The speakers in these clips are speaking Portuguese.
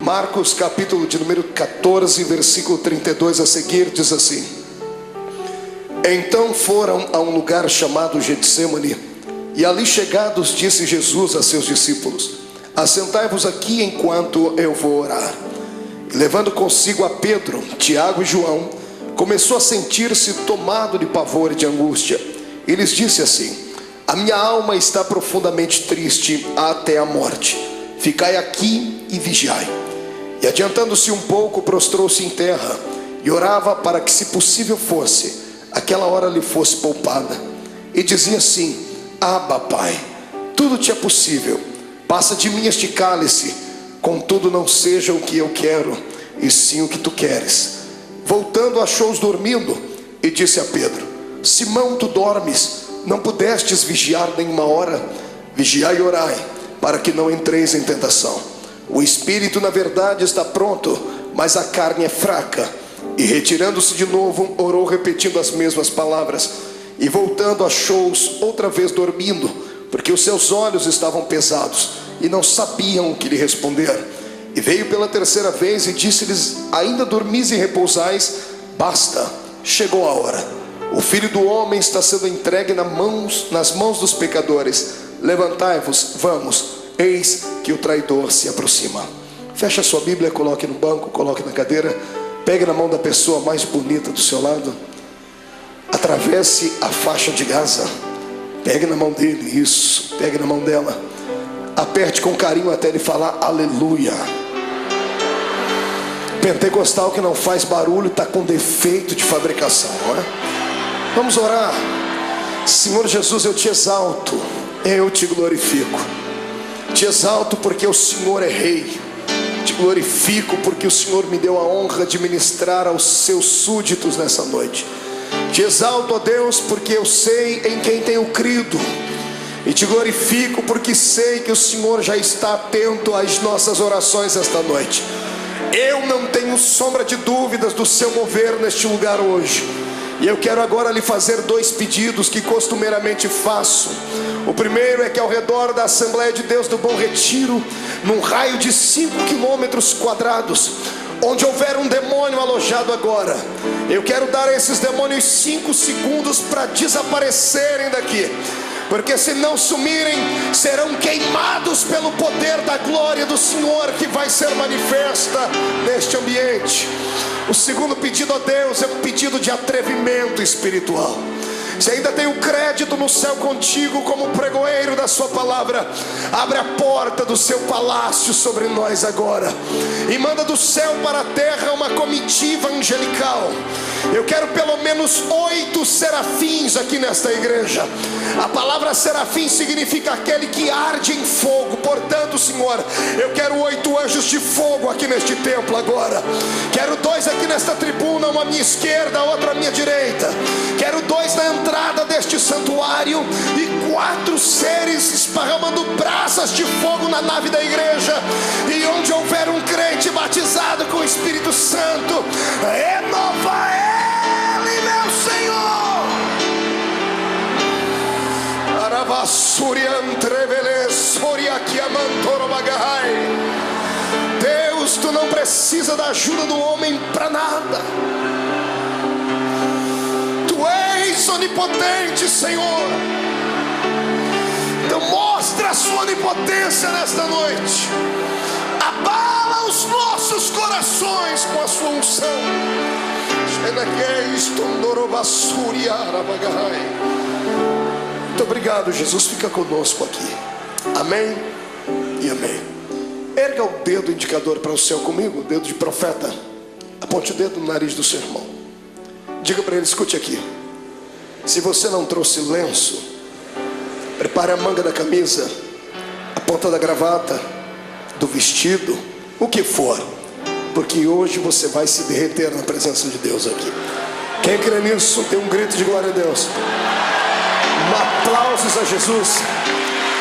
Marcos capítulo de número 14, versículo 32 a seguir, diz assim: Então foram a um lugar chamado Getsêmani, e ali chegados disse Jesus a seus discípulos: Assentai-vos aqui enquanto eu vou orar. E levando consigo a Pedro, Tiago e João, começou a sentir-se tomado de pavor e de angústia. E lhes disse assim: A minha alma está profundamente triste até a morte. Ficai aqui e vigiai. E adiantando-se um pouco, prostrou-se em terra e orava para que, se possível fosse, aquela hora lhe fosse poupada. E dizia assim: Abba, Pai, tudo te é possível. Passa de mim este cálice, contudo não seja o que eu quero, e sim o que tu queres. Voltando, achou-os dormindo e disse a Pedro: Simão, tu dormes? Não pudestes vigiar nenhuma hora? Vigiai e orai, para que não entreis em tentação. O espírito na verdade está pronto, mas a carne é fraca. E retirando-se de novo, orou repetindo as mesmas palavras. E voltando, achou-os outra vez dormindo, porque os seus olhos estavam pesados e não sabiam o que lhe responder. E veio pela terceira vez e disse-lhes: Ainda dormis e repousais? Basta, chegou a hora. O Filho do Homem está sendo entregue nas mãos dos pecadores. Levantai-vos, vamos, eis que o traidor se aproxima. Feche a sua Bíblia, coloque no banco, coloque na cadeira. Pegue na mão da pessoa mais bonita do seu lado. Atravesse a faixa de Gaza. Pegue na mão dele, isso, pegue na mão dela. Aperte com carinho até ele falar aleluia. Pentecostal que não faz barulho está com defeito de fabricação, não é? Vamos orar. Senhor Jesus, eu te exalto, eu te glorifico. Te exalto porque o Senhor é rei. Te glorifico porque o Senhor me deu a honra de ministrar aos seus súditos nessa noite. Te exalto, ó Deus, porque eu sei em quem tenho crido. E te glorifico porque sei que o Senhor já está atento às nossas orações esta noite. Eu não tenho sombra de dúvidas do seu mover neste lugar hoje. E eu quero agora lhe fazer dois pedidos que costumeiramente faço. O primeiro é que ao redor da Assembleia de Deus do Bom Retiro, num raio de 5 quilômetros quadrados, onde houver um demônio alojado agora, eu quero dar a esses demônios 5 segundos para desaparecerem daqui. Porque se não sumirem, serão queimados pelo poder da glória do Senhor que vai ser manifesta neste ambiente. O segundo pedido a Deus é um pedido de atrevimento espiritual. Se ainda tenho crédito no céu contigo como pregoeiro da sua palavra, abre a porta do seu palácio sobre nós agora e manda do céu para a terra uma comitiva angelical. Eu quero pelo menos 8 serafins aqui nesta igreja. A palavra serafim significa aquele que arde em fogo. Portanto, Senhor, eu quero 8 anjos de fogo aqui neste templo agora. Quero 2 aqui nesta tribuna, uma à minha esquerda, outra à minha direita. Quero 2 na entrada deste santuário e 4 seres esparramando brasas de fogo na nave da igreja. E onde houver um crente batizado com o Espírito Santo, renova ele, meu Senhor. Deus, tu não precisa da ajuda do homem para nada. Tu és onipotente, Senhor. Então mostra a sua onipotência nesta noite. Abala os nossos corações com a sua unção. Muito obrigado, Jesus. Fica conosco aqui. Amém e amém. Erga o dedo indicador para o céu comigo, o dedo de profeta. Aponte o dedo no nariz do seu irmão. Diga para ele: escute aqui. Se você não trouxe lenço, prepare a manga da camisa, a ponta da gravata, do vestido, o que for, porque hoje você vai se derreter na presença de Deus aqui. Quem crê nisso, tem um grito de glória a Deus. Aplausos a Jesus.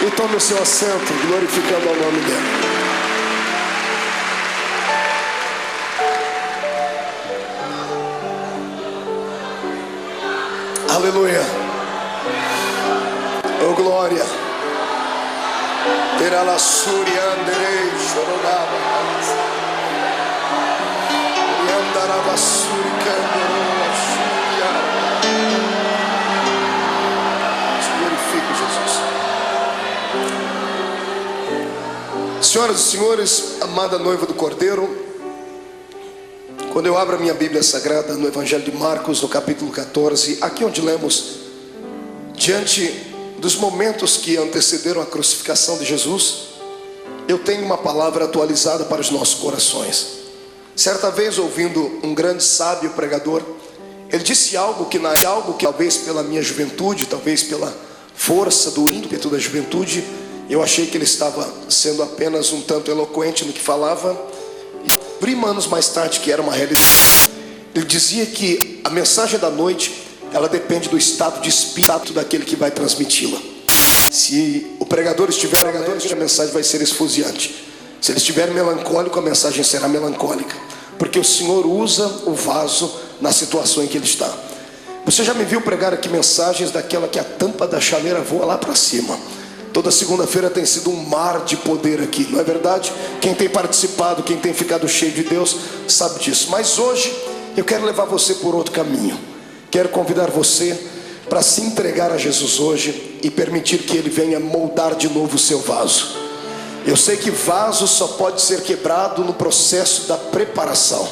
E tome o seu assento, glorificando ao nome dele. Aleluia. Oh glória. Terá la suria anderei chorogava. Glorifico, Jesus. Senhoras e senhores, amada noiva do Cordeiro, quando eu abro a minha Bíblia Sagrada no Evangelho de Marcos, no capítulo 14, aqui onde lemos, diante dos momentos que antecederam a crucificação de Jesus, eu tenho uma palavra atualizada para os nossos corações. Certa vez, ouvindo um grande sábio pregador, ele disse algo que talvez pela minha juventude, talvez pela força do ímpeto da juventude, eu achei que ele estava sendo apenas um tanto eloquente no que falava. E abri anos mais tarde que era uma realidade. Ele dizia que a mensagem da noite, ela depende do estado de espírito daquele que vai transmiti-la. Se o pregador estiver alegre, a mensagem vai ser esfuziante. Se ele estiver melancólico, a mensagem será melancólica, porque o Senhor usa o vaso na situação em que ele está. Você já me viu pregar aqui mensagens daquela que a tampa da chaleira voa lá para cima. Toda segunda-feira tem sido um mar de poder aqui, não é verdade? Quem tem participado, quem tem ficado cheio de Deus, sabe disso. Mas hoje eu quero levar você por outro caminho. Quero convidar você para se entregar a Jesus hoje e permitir que Ele venha moldar de novo o seu vaso. Eu sei que vaso só pode ser quebrado no processo da preparação.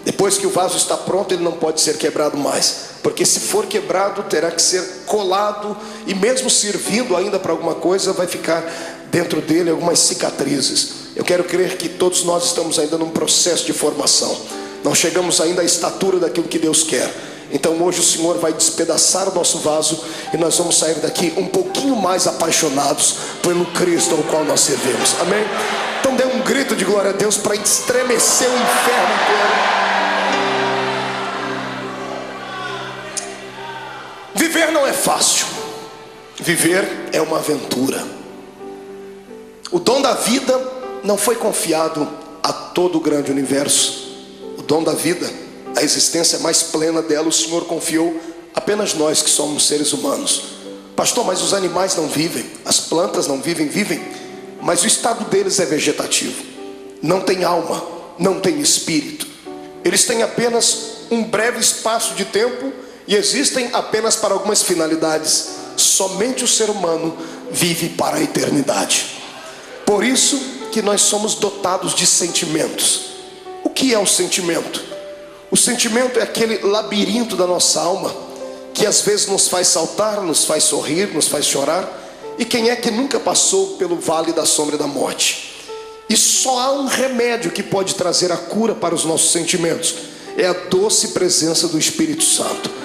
Depois que o vaso está pronto, ele não pode ser quebrado mais, porque se for quebrado, terá que ser colado, e mesmo servindo ainda para alguma coisa, vai ficar dentro dele algumas cicatrizes. Eu quero crer que todos nós estamos ainda num processo de formação, não chegamos ainda à estatura daquilo que Deus quer. Então hoje o Senhor vai despedaçar o nosso vaso, e nós vamos sair daqui um pouquinho mais apaixonados pelo Cristo ao qual nós servimos. Amém? Então dê um grito de glória a Deus para estremecer o inferno inteiro. Viver não é fácil. Viver é uma aventura. O dom da vida não foi confiado a todo o grande universo. O dom da vida, a existência mais plena dela, o Senhor confiou apenas nós que somos seres humanos. Pastor, mas os animais não vivem, as plantas não vivem, mas o estado deles é vegetativo. Não tem alma, não tem espírito. Eles têm apenas um breve espaço de tempo e existem apenas para algumas finalidades. Somente o ser humano vive para a eternidade. Por isso que nós somos dotados de sentimentos. O que é o sentimento? O sentimento é aquele labirinto da nossa alma, que às vezes nos faz saltar, nos faz sorrir, nos faz chorar. E quem é que nunca passou pelo vale da sombra da morte? E só há um remédio que pode trazer a cura para os nossos sentimentos: é a doce presença do Espírito Santo.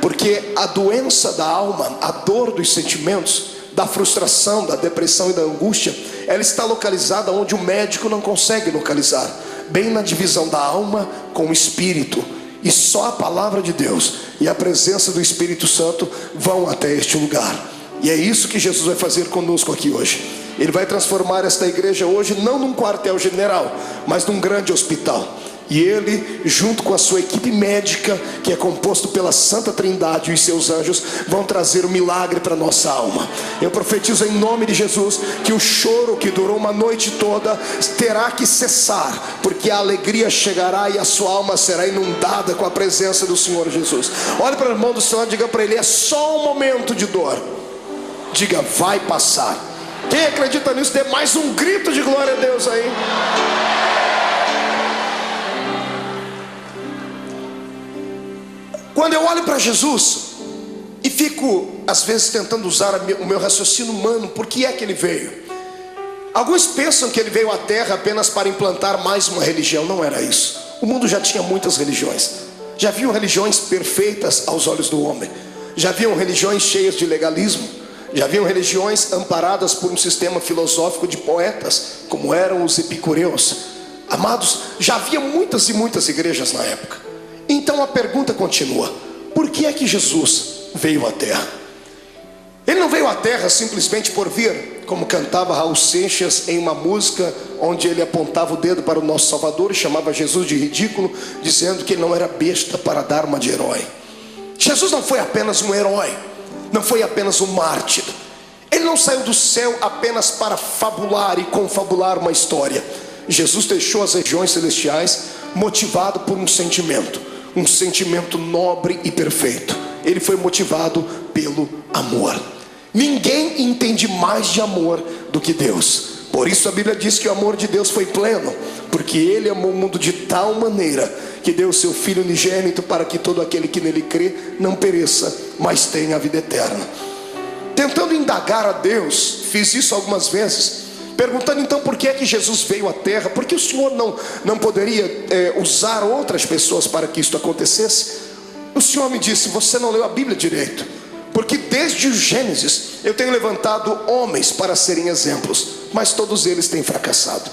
Porque a doença da alma, a dor dos sentimentos, da frustração, da depressão e da angústia, ela está localizada onde o médico não consegue localizar, bem na divisão da alma com o espírito. E só a palavra de Deus e a presença do Espírito Santo vão até este lugar. E é isso que Jesus vai fazer conosco aqui hoje. Ele vai transformar esta igreja hoje não num quartel-general, mas num grande hospital. E Ele, junto com a sua equipe médica, que é composto pela Santa Trindade e os seus anjos, vão trazer o milagre para a nossa alma. Eu profetizo em nome de Jesus que o choro que durou uma noite toda terá que cessar, porque a alegria chegará e a sua alma será inundada com a presença do Senhor Jesus. Olhe para o irmão do Senhor e diga para ele: é só um momento de dor. Diga: vai passar. Quem acredita nisso, dê mais um grito de glória a Deus aí. Quando eu olho para Jesus e fico às vezes tentando usar o meu raciocínio humano, por que é que ele veio? Alguns pensam que ele veio à terra apenas para implantar mais uma religião. Não era isso. O mundo já tinha muitas religiões. Já haviam religiões perfeitas aos olhos do homem. Já haviam religiões cheias de legalismo. Já haviam religiões amparadas por um sistema filosófico de poetas, como eram os epicureus. Amados, já havia muitas e muitas igrejas na época. Então a pergunta continua: por que é que Jesus veio à terra? Ele não veio à terra simplesmente por vir, como cantava Raul Seixas em uma música onde ele apontava o dedo para o nosso Salvador e chamava Jesus de ridículo, dizendo que ele não era besta para dar uma de herói. Jesus não foi apenas um herói, não foi apenas um mártir. Ele não saiu do céu apenas para fabular e confabular uma história. Jesus deixou as regiões celestiais motivado por um sentimento nobre e perfeito. Ele foi motivado pelo amor. Ninguém entende mais de amor do que Deus. Por isso a Bíblia diz que o amor de Deus foi pleno, porque Ele amou o mundo de tal maneira que deu o seu Filho unigênito, para que todo aquele que nele crê não pereça, mas tenha a vida eterna. Tentando indagar a Deus, fiz isso algumas vezes, perguntando então por que é que Jesus veio à terra, porque o Senhor não poderia usar outras pessoas para que isso acontecesse. O Senhor me disse: você não leu a Bíblia direito, porque desde o Gênesis eu tenho levantado homens para serem exemplos, mas todos eles têm fracassado.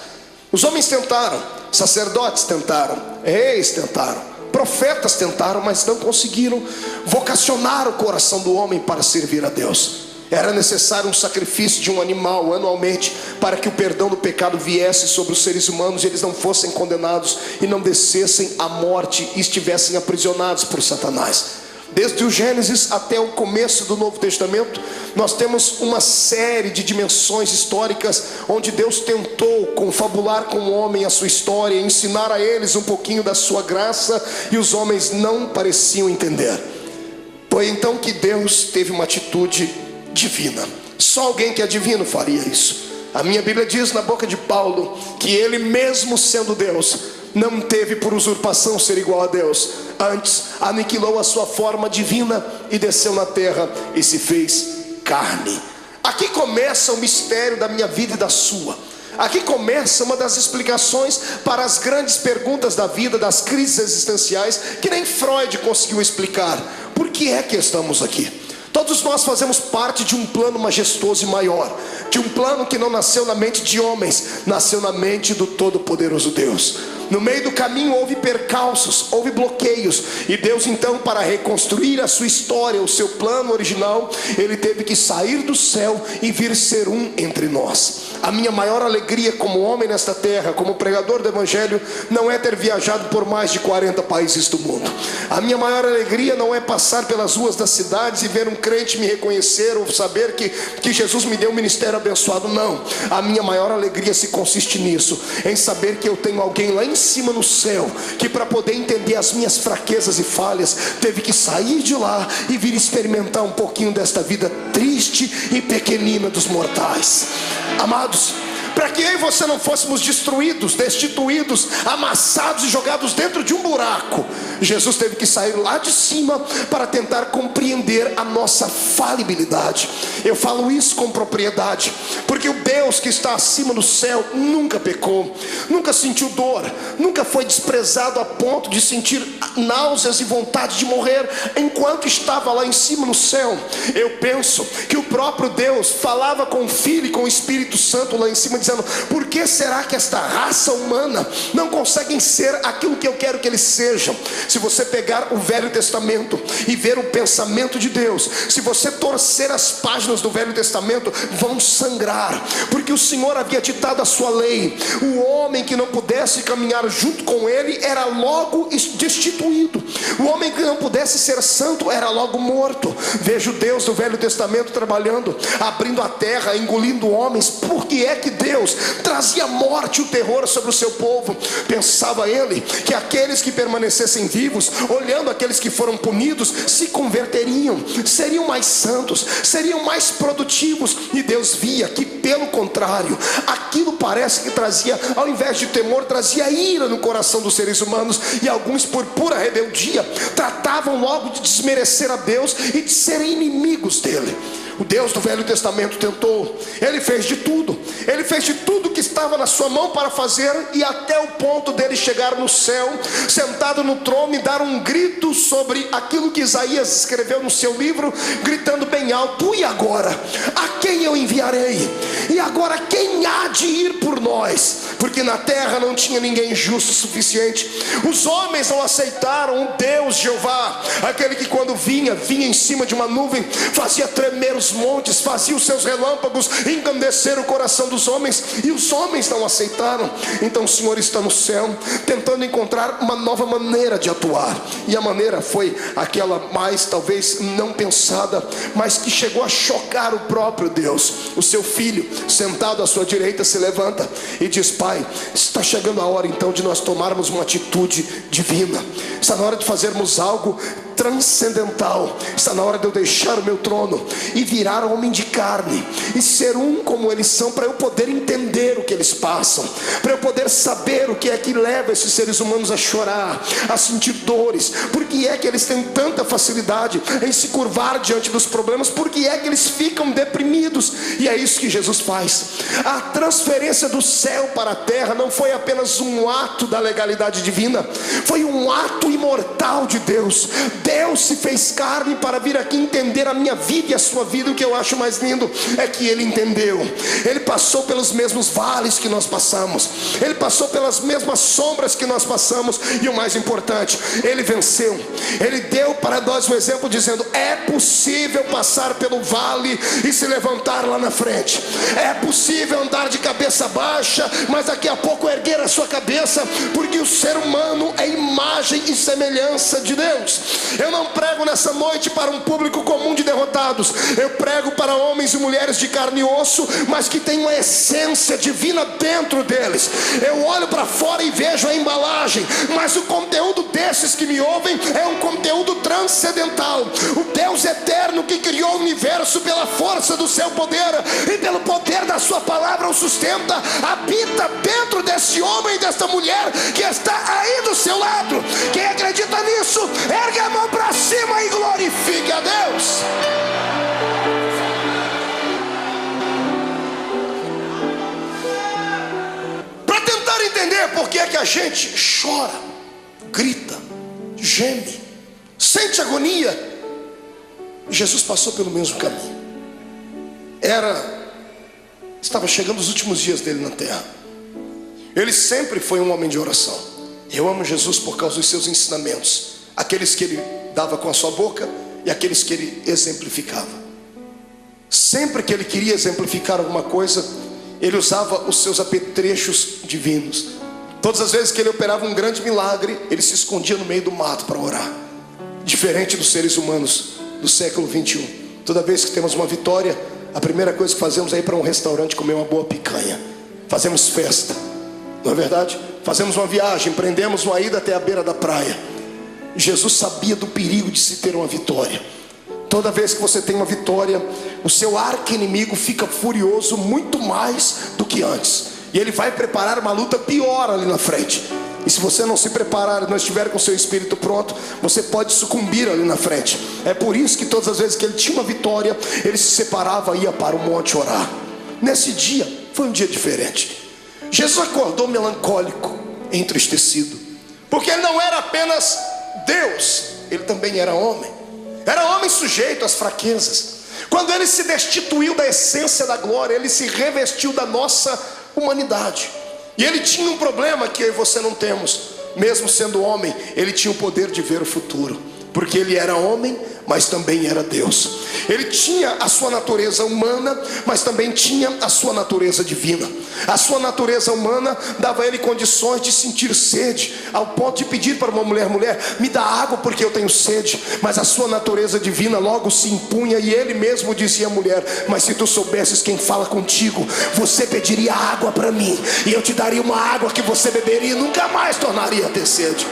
Os homens tentaram, sacerdotes tentaram, reis tentaram, profetas tentaram, mas não conseguiram vocacionar o coração do homem para servir a Deus. Era necessário um sacrifício de um animal anualmente, para que o perdão do pecado viesse sobre os seres humanos e eles não fossem condenados e não descessem à morte e estivessem aprisionados por Satanás. Desde o Gênesis até o começo do Novo Testamento, nós temos uma série de dimensões históricas onde Deus tentou confabular com o homem a sua história, ensinar a eles um pouquinho da sua graça, e os homens não pareciam entender. Foi então que Deus teve uma atitude divina. Só alguém que é divino faria isso. A minha Bíblia diz na boca de Paulo que ele, mesmo sendo Deus, não teve por usurpação ser igual a Deus. Antes aniquilou a sua forma divina e desceu na terra e se fez carne. Aqui começa o mistério da minha vida e da sua. Aqui começa uma das explicações para as grandes perguntas da vida, das crises existenciais, que nem Freud conseguiu explicar. Por que é que estamos aqui? Todos nós fazemos parte de um plano majestoso e maior, de um plano que não nasceu na mente de homens, nasceu na mente do Todo-Poderoso Deus. No meio do caminho houve percalços, houve bloqueios, e Deus então, para reconstruir a sua história, o seu plano original, Ele teve que sair do céu e vir ser um entre nós. A minha maior alegria como homem nesta terra, como pregador do Evangelho, não é ter viajado por mais de 40 países do mundo. A minha maior alegria não é passar pelas ruas das cidades e ver um crente me reconhecer, ou saber que Jesus me deu um ministério abençoado. Não, a minha maior alegria se consiste nisso, em saber que eu tenho alguém lá em cima no céu, que para poder entender as minhas fraquezas e falhas, teve que sair de lá e vir experimentar um pouquinho desta vida triste e pequenina dos mortais. Amados, para que eu e você não fôssemos destruídos, destituídos, amassados e jogados dentro de um buraco, Jesus teve que sair lá de cima para tentar compreender a nossa falibilidade. Eu falo isso com propriedade, porque o Deus que está acima do céu nunca pecou, nunca sentiu dor, nunca foi desprezado a ponto de sentir náuseas e vontade de morrer enquanto estava lá em cima no céu. Eu penso que o próprio Deus falava com o Filho e com o Espírito Santo lá em cima, dizendo: por que será que esta raça humana não conseguem ser aquilo que eu quero que eles sejam? Se você pegar o Velho Testamento e ver o pensamento de Deus, se você torcer as páginas do Velho Testamento, vão sangrar, porque o Senhor havia ditado a sua lei. O homem que não pudesse caminhar junto com ele era logo destituído. O homem que não pudesse ser santo era logo morto. Veja o Deus do Velho Testamento trabalhando, abrindo a terra, engolindo homens. Por que é que Deus trazia morte e o terror sobre o seu povo? Pensava ele que aqueles que permanecessem vivos, olhando aqueles que foram punidos, se converteriam, seriam mais santos, seriam mais produtivos. E Deus via que, pelo contrário, aquilo parece que trazia, ao invés de temor, trazia ira no coração dos seres humanos. E alguns, por pura rebeldia, tratavam logo de desmerecer a Deus e de serem inimigos dele. O Deus do Velho Testamento tentou, ele fez de tudo que estava na sua mão para fazer, e até o ponto dele chegar no céu, sentado no trono, e dar um grito sobre aquilo que Isaías escreveu no seu livro, gritando bem alto: e agora? A quem eu enviarei? E agora quem há de ir por nós? Porque na terra não tinha ninguém justo o suficiente. Os homens não aceitaram o Deus Jeová, aquele que quando vinha em cima de uma nuvem, fazia tremer os montes, fazia os seus relâmpagos engrandecer o coração dos homens, e os homens não aceitaram. Então o Senhor está no céu, tentando encontrar uma nova maneira de atuar, e a maneira foi aquela mais talvez não pensada, mas que chegou a chocar o próprio Deus. O seu filho, sentado à sua direita, se levanta levanta e diz: Pai, está chegando a hora então de nós tomarmos uma atitude divina. Está na hora de fazermos algo transcendental. Está na hora de eu deixar o meu trono e virar homem de carne e ser um como eles são, para eu poder entender o que eles passam, para eu poder saber o que é que leva esses seres humanos a chorar, a sentir dores. Por que é que eles têm tanta facilidade em se curvar diante dos problemas? Por que é que eles ficam deprimidos? E é isso que Jesus faz. A transferência do céu para a terra não foi apenas um ato da legalidade divina, foi um ato imortal de Deus. Deus se fez carne para vir aqui entender a minha vida e a sua vida. O que eu acho mais lindo é que Ele entendeu. Ele passou pelos mesmos vales que nós passamos, Ele passou pelas mesmas sombras que nós passamos, e o mais importante, Ele venceu. Ele deu para nós um exemplo dizendo: é possível passar pelo vale e se levantar lá na frente. É possível andar de cabeça baixa, mas daqui a pouco erguer a sua cabeça, porque o ser humano é imagem e semelhança de Deus. Eu não prego nessa noite para um público comum de derrotados. Eu prego para homens e mulheres de carne e osso, mas que tem uma essência divina dentro deles. Eu olho para fora e vejo a embalagem, mas o conteúdo desses que me ouvem é um conteúdo transcendental. O Deus eterno que criou o universo pela força do seu poder e pelo poder da sua palavra o sustenta, habita dentro desse homem e desta mulher que está aí do seu lado. Quem acredita nisso, ergue a mão para cima e glorifique a Deus. Para tentar entender por que é que a gente chora, grita, geme, sente agonia, Jesus passou pelo mesmo caminho. Estava chegando os últimos dias dele na terra. Ele sempre foi um homem de oração. Eu amo Jesus por causa dos seus ensinamentos, aqueles que ele dava com a sua boca e aqueles que ele exemplificava. Sempre que ele queria exemplificar alguma coisa, ele usava os seus apetrechos divinos. Todas as vezes que ele operava um grande milagre, ele se escondia no meio do mato para orar. Diferente dos seres humanos do século 21. Toda vez que temos uma vitória, a primeira coisa que fazemos é ir para um restaurante comer uma boa picanha. Fazemos festa, não é verdade? Fazemos uma viagem, prendemos uma ida até a beira da praia. Jesus sabia do perigo de se ter uma vitória. Toda vez que você tem uma vitória, o seu arqui-inimigo fica furioso muito mais do que antes, e ele vai preparar uma luta pior ali na frente. E se você não se preparar e não estiver com o seu espírito pronto, você pode sucumbir ali na frente. É por isso que todas as vezes que ele tinha uma vitória, ele se separava e ia para o monte orar. Nesse dia, foi um dia diferente. Jesus acordou melancólico, entristecido, porque ele não era apenas Deus, ele também era homem. Era homem sujeito às fraquezas. Quando ele se destituiu da essência da glória, ele se revestiu da nossa humanidade. E ele tinha um problema que eu e você não temos. Mesmo sendo homem, ele tinha o poder de ver o futuro, porque ele era homem, mas também era Deus. Ele tinha a sua natureza humana, mas também tinha a sua natureza divina. A sua natureza humana dava a ele condições de sentir sede, ao ponto de pedir para uma mulher: me dá água porque eu tenho sede. Mas a sua natureza divina logo se impunha, e ele mesmo dizia à mulher: mas se tu soubesses quem fala contigo, você pediria água para mim, e eu te daria uma água que você beberia e nunca mais tornaria a ter sede.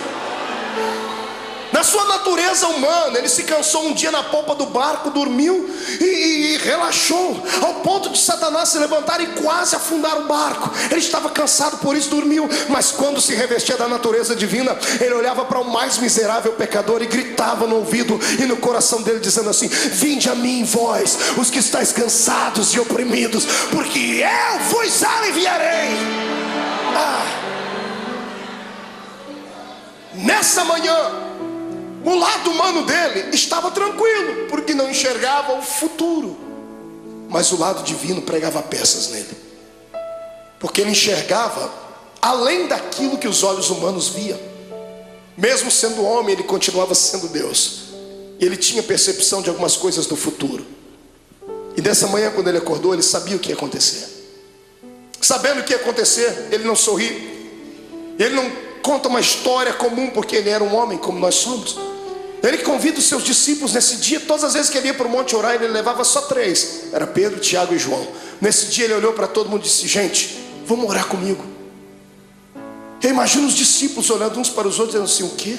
Na sua natureza humana, ele se cansou um dia na polpa do barco, dormiu e relaxou, ao ponto de Satanás se levantar e quase afundar o barco. Ele estava cansado, por isso dormiu. Mas quando se revestia da natureza divina, ele olhava para o mais miserável pecador e gritava no ouvido e no coração dele, dizendo assim: vinde a mim, vós, os que estáis cansados e oprimidos, porque eu vos aliviarei. Nessa manhã, o lado humano dele estava tranquilo, porque não enxergava o futuro. Mas o lado divino pregava peças nele, porque ele enxergava além daquilo que os olhos humanos viam. Mesmo sendo homem, ele continuava sendo Deus, e ele tinha percepção de algumas coisas do futuro. E dessa manhã, quando ele acordou, ele sabia o que ia acontecer. Sabendo o que ia acontecer, ele não sorri, ele não conta uma história comum, porque ele era um homem como nós somos. Ele convida os seus discípulos nesse dia. Todas as vezes que ele ia para o monte orar, ele levava só 3, era Pedro, Tiago e João. Nesse dia ele olhou para todo mundo e disse: gente, vamos orar comigo. Eu imagino os discípulos olhando uns para os outros, dizendo assim: o quê?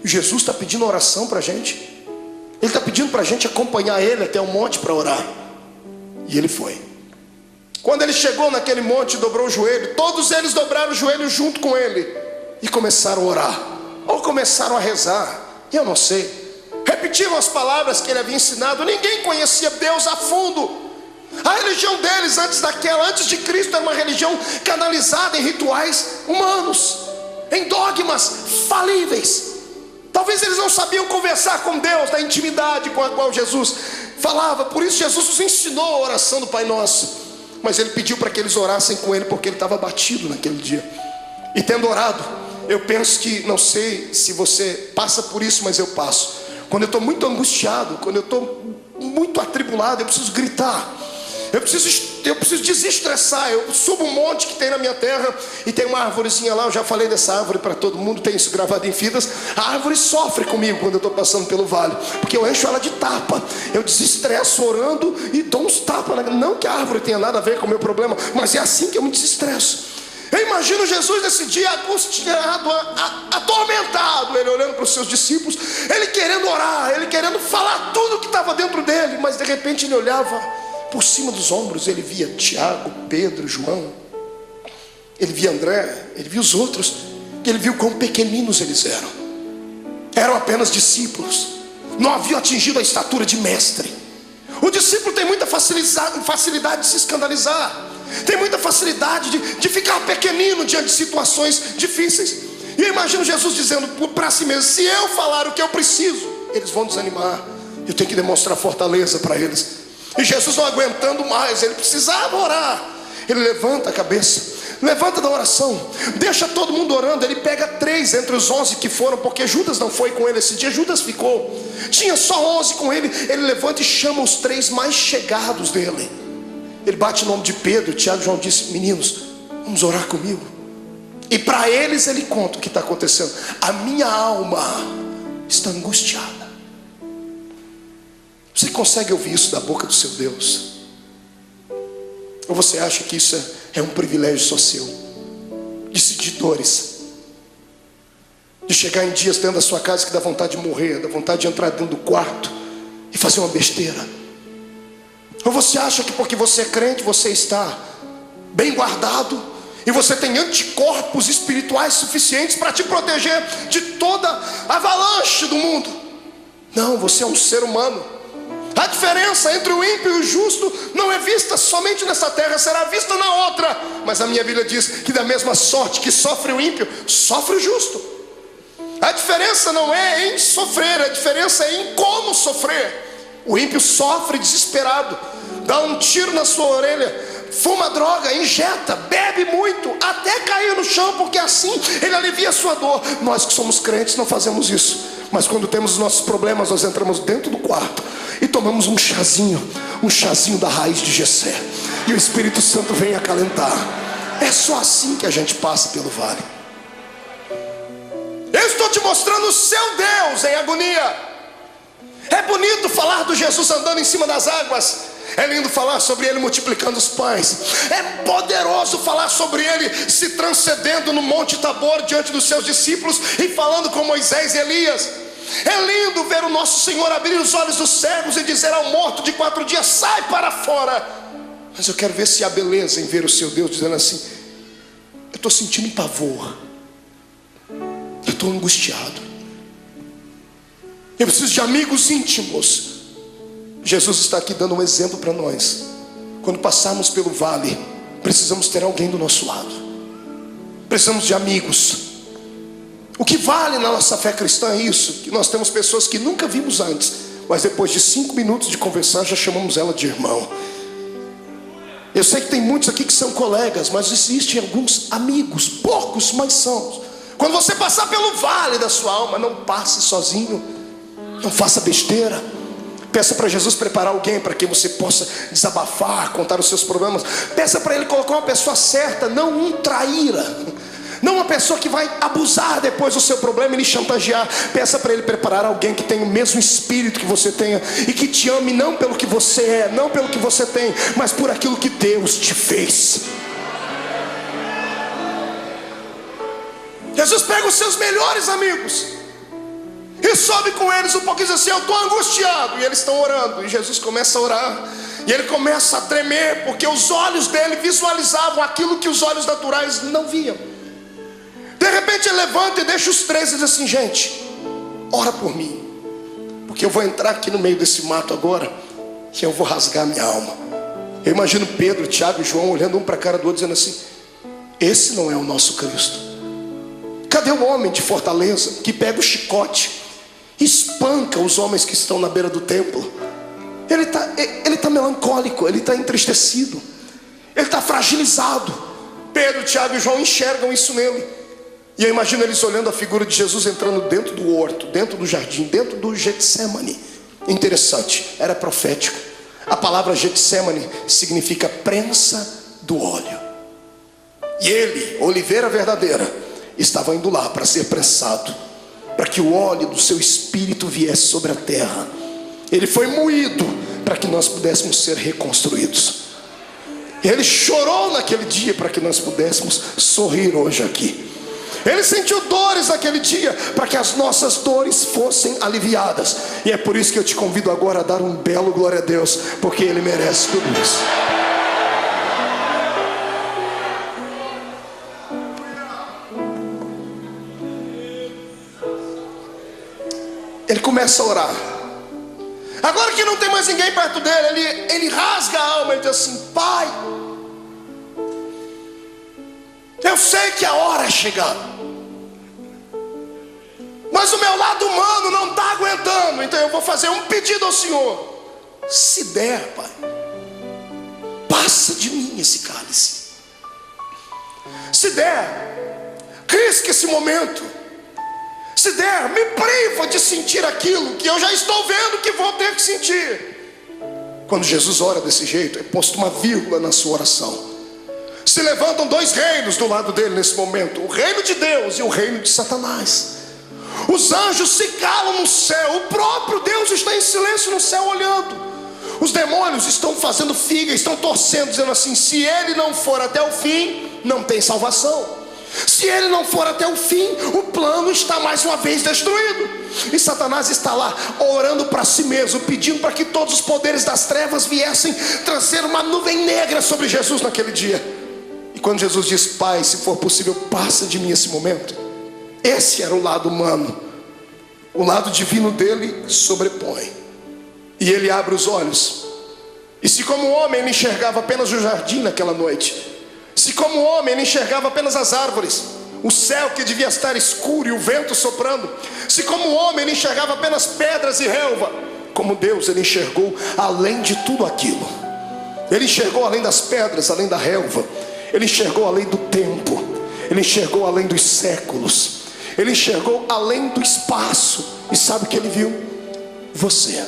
Jesus está pedindo oração para a gente? Ele está pedindo para a gente acompanhar ele até o monte para orar. E ele foi. Quando ele chegou naquele monte, dobrou o joelho. Todos eles dobraram o joelho junto com ele e começaram a orar, ou começaram a rezar, eu não sei. Repetiram as palavras que ele havia ensinado. Ninguém conhecia Deus a fundo. A religião deles antes de Cristo, era uma religião canalizada em rituais humanos, em dogmas falíveis. Talvez eles não sabiam conversar com Deus na intimidade com a qual Jesus falava. Por isso Jesus nos ensinou a oração do Pai Nosso. Mas ele pediu para que eles orassem com ele, porque ele estava abatido naquele dia. E tendo orado, eu penso que, não sei se você passa por isso, mas eu passo. Quando eu estou muito angustiado, quando eu estou muito atribulado, eu preciso gritar, eu preciso desestressar. Eu subo um monte que tem na minha terra, e tem uma árvorezinha lá. Eu já falei dessa árvore para todo mundo, tem isso gravado em fitas. A árvore sofre comigo quando eu estou passando pelo vale, porque eu encho ela de tapa. Eu desestresso orando e dou uns tapas. Não que a árvore tenha nada a ver com o meu problema, mas é assim que eu me desestresso. Eu imagino Jesus nesse dia angustiado, atormentado, ele olhando para os seus discípulos, ele querendo orar, ele querendo falar tudo que estava dentro dele. Mas de repente ele olhava por cima dos ombros, ele via Tiago, Pedro, João, ele via André, ele via os outros, ele viu quão pequeninos eles eram. Eram apenas discípulos, não haviam atingido a estatura de mestre. O discípulo tem muita facilidade de se escandalizar, tem muita facilidade de ficar pequenino diante de situações difíceis. E eu imagino Jesus dizendo para si mesmo: se eu falar o que eu preciso, eles vão desanimar, eu tenho que demonstrar fortaleza para eles. E Jesus não aguentando mais, ele precisava orar. Ele levanta a cabeça, levanta da oração, deixa todo mundo orando. Ele pega 3 entre os 11 que foram, porque Judas não foi com ele esse dia, Judas ficou, tinha só 11 com ele. Ele levanta e chama os 3 mais chegados dele. Ele bate o nome de Pedro, Tiago e João, disse: meninos, vamos orar comigo. E para eles ele conta o que está acontecendo. A minha alma está angustiada. Você consegue ouvir isso da boca do seu Deus? Ou você acha que isso é um privilégio só seu? De sentir dores, de chegar em dias dentro da sua casa que dá vontade de morrer, dá vontade de entrar dentro do quarto e fazer uma besteira? Ou você acha que porque você é crente, você está bem guardado e você tem anticorpos espirituais suficientes para te proteger de toda a avalanche do mundo? Não, você é um ser humano. A diferença entre o ímpio e o justo não é vista somente nessa terra, será vista na outra. Mas a minha Bíblia diz que da mesma sorte que sofre o ímpio, sofre o justo. A diferença não é em sofrer, a diferença é em como sofrer. O ímpio sofre desesperado, dá um tiro na sua orelha, fuma droga, injeta, bebe muito, até cair no chão, porque assim ele alivia a sua dor. Nós que somos crentes não fazemos isso. Mas quando temos os nossos problemas, nós entramos dentro do quarto e tomamos um chazinho da raiz de Jessé, e o Espírito Santo vem acalentar. É só assim que a gente passa pelo vale. Eu estou te mostrando o seu Deus em agonia. É bonito falar do Jesus andando em cima das águas, é lindo falar sobre ele multiplicando os pães, é poderoso falar sobre ele se transcendendo no Monte Tabor diante dos seus discípulos e falando com Moisés e Elias. É lindo ver o nosso Senhor abrir os olhos dos cegos e dizer ao morto de 4 dias: sai para fora. Mas eu quero ver se há beleza em ver o seu Deus dizendo assim: eu estou sentindo pavor, eu estou angustiado, eu preciso de amigos íntimos. Jesus está aqui dando um exemplo para nós. Quando passarmos pelo vale, precisamos ter alguém do nosso lado, precisamos de amigos. O que vale na nossa fé cristã é isso, que nós temos pessoas que nunca vimos antes, mas depois de 5 minutos de conversar já chamamos ela de irmão. Eu sei que tem muitos aqui que são colegas, mas existem alguns amigos, poucos, mas são. Quando você passar pelo vale da sua alma, não passe sozinho, não faça besteira. Peça para Jesus preparar alguém para que você possa desabafar, contar os seus problemas. Peça para Ele colocar uma pessoa certa, não um traíra, não uma pessoa que vai abusar depois do seu problema e lhe chantagear. Peça para Ele preparar alguém que tenha o mesmo espírito que você tenha e que te ame não pelo que você é, não pelo que você tem, mas por aquilo que Deus te fez. os seus melhores amigos e sobe com eles um pouquinho e diz assim: eu estou angustiado. E eles estão orando, e Jesus começa a orar, e ele começa a tremer, porque os olhos dele visualizavam aquilo que os olhos naturais não viam. De repente ele levanta e deixa os três e diz assim: gente, ora por mim, porque eu vou entrar aqui no meio desse mato agora, que eu vou rasgar minha alma. Eu imagino Pedro, Tiago e João olhando um para a cara do outro, dizendo assim: esse não é o nosso Cristo. Cadê o homem de Fortaleza que pega o chicote, espanca os homens que estão na beira do templo? Ele está melancólico, ele está entristecido, ele está fragilizado. Pedro, Tiago e João enxergam isso nele. E eu imagino eles olhando a figura de Jesus entrando dentro do horto, dentro do jardim, dentro do Getsemane. Interessante, era profético. A palavra Getsemane significa prensa do óleo. E ele, oliveira verdadeira, estava indo lá para ser prensado, para que o óleo do seu espírito viesse sobre a terra. Ele foi moído para que nós pudéssemos ser reconstruídos. Ele chorou naquele dia para que nós pudéssemos sorrir hoje aqui. Ele sentiu dores naquele dia para que as nossas dores fossem aliviadas. E é por isso que eu te convido agora a dar um belo glória a Deus, porque Ele merece tudo isso. Ele começa a orar. Agora que não tem mais ninguém perto dele, ele rasga a alma e diz assim: Pai, eu sei que a hora é chegada, mas o meu lado humano não está aguentando. Então eu vou fazer um pedido ao Senhor: se der, Pai, passa de mim esse cálice. Se der, risque esse momento. Se der, me priva de sentir aquilo que eu já estou vendo que vou ter que sentir. Quando Jesus ora desse jeito, é posto uma vírgula na sua oração. Se levantam dois reinos do lado dele nesse momento: o reino de Deus e o reino de Satanás. Os anjos se calam no céu, o próprio Deus está em silêncio no céu olhando. Os demônios estão fazendo figa, estão torcendo, dizendo assim: se ele não for até o fim, não tem salvação. Se ele não for até o fim, o plano está mais uma vez destruído. E Satanás está lá orando para si mesmo, pedindo para que todos os poderes das trevas viessem trazer uma nuvem negra sobre Jesus naquele dia. E quando Jesus diz: Pai, se for possível, passa de mim esse momento, esse era o lado humano. O lado divino dele sobrepõe. E ele abre os olhos. E se como homem ele enxergava apenas o jardim naquela noite, se como homem ele enxergava apenas as árvores, o céu que devia estar escuro e o vento soprando, se como homem ele enxergava apenas pedras e relva, como Deus ele enxergou além de tudo aquilo. Ele enxergou além das pedras, além da relva. Ele enxergou além do tempo. Ele enxergou além dos séculos. Ele enxergou além do espaço. E sabe o que ele viu? Você.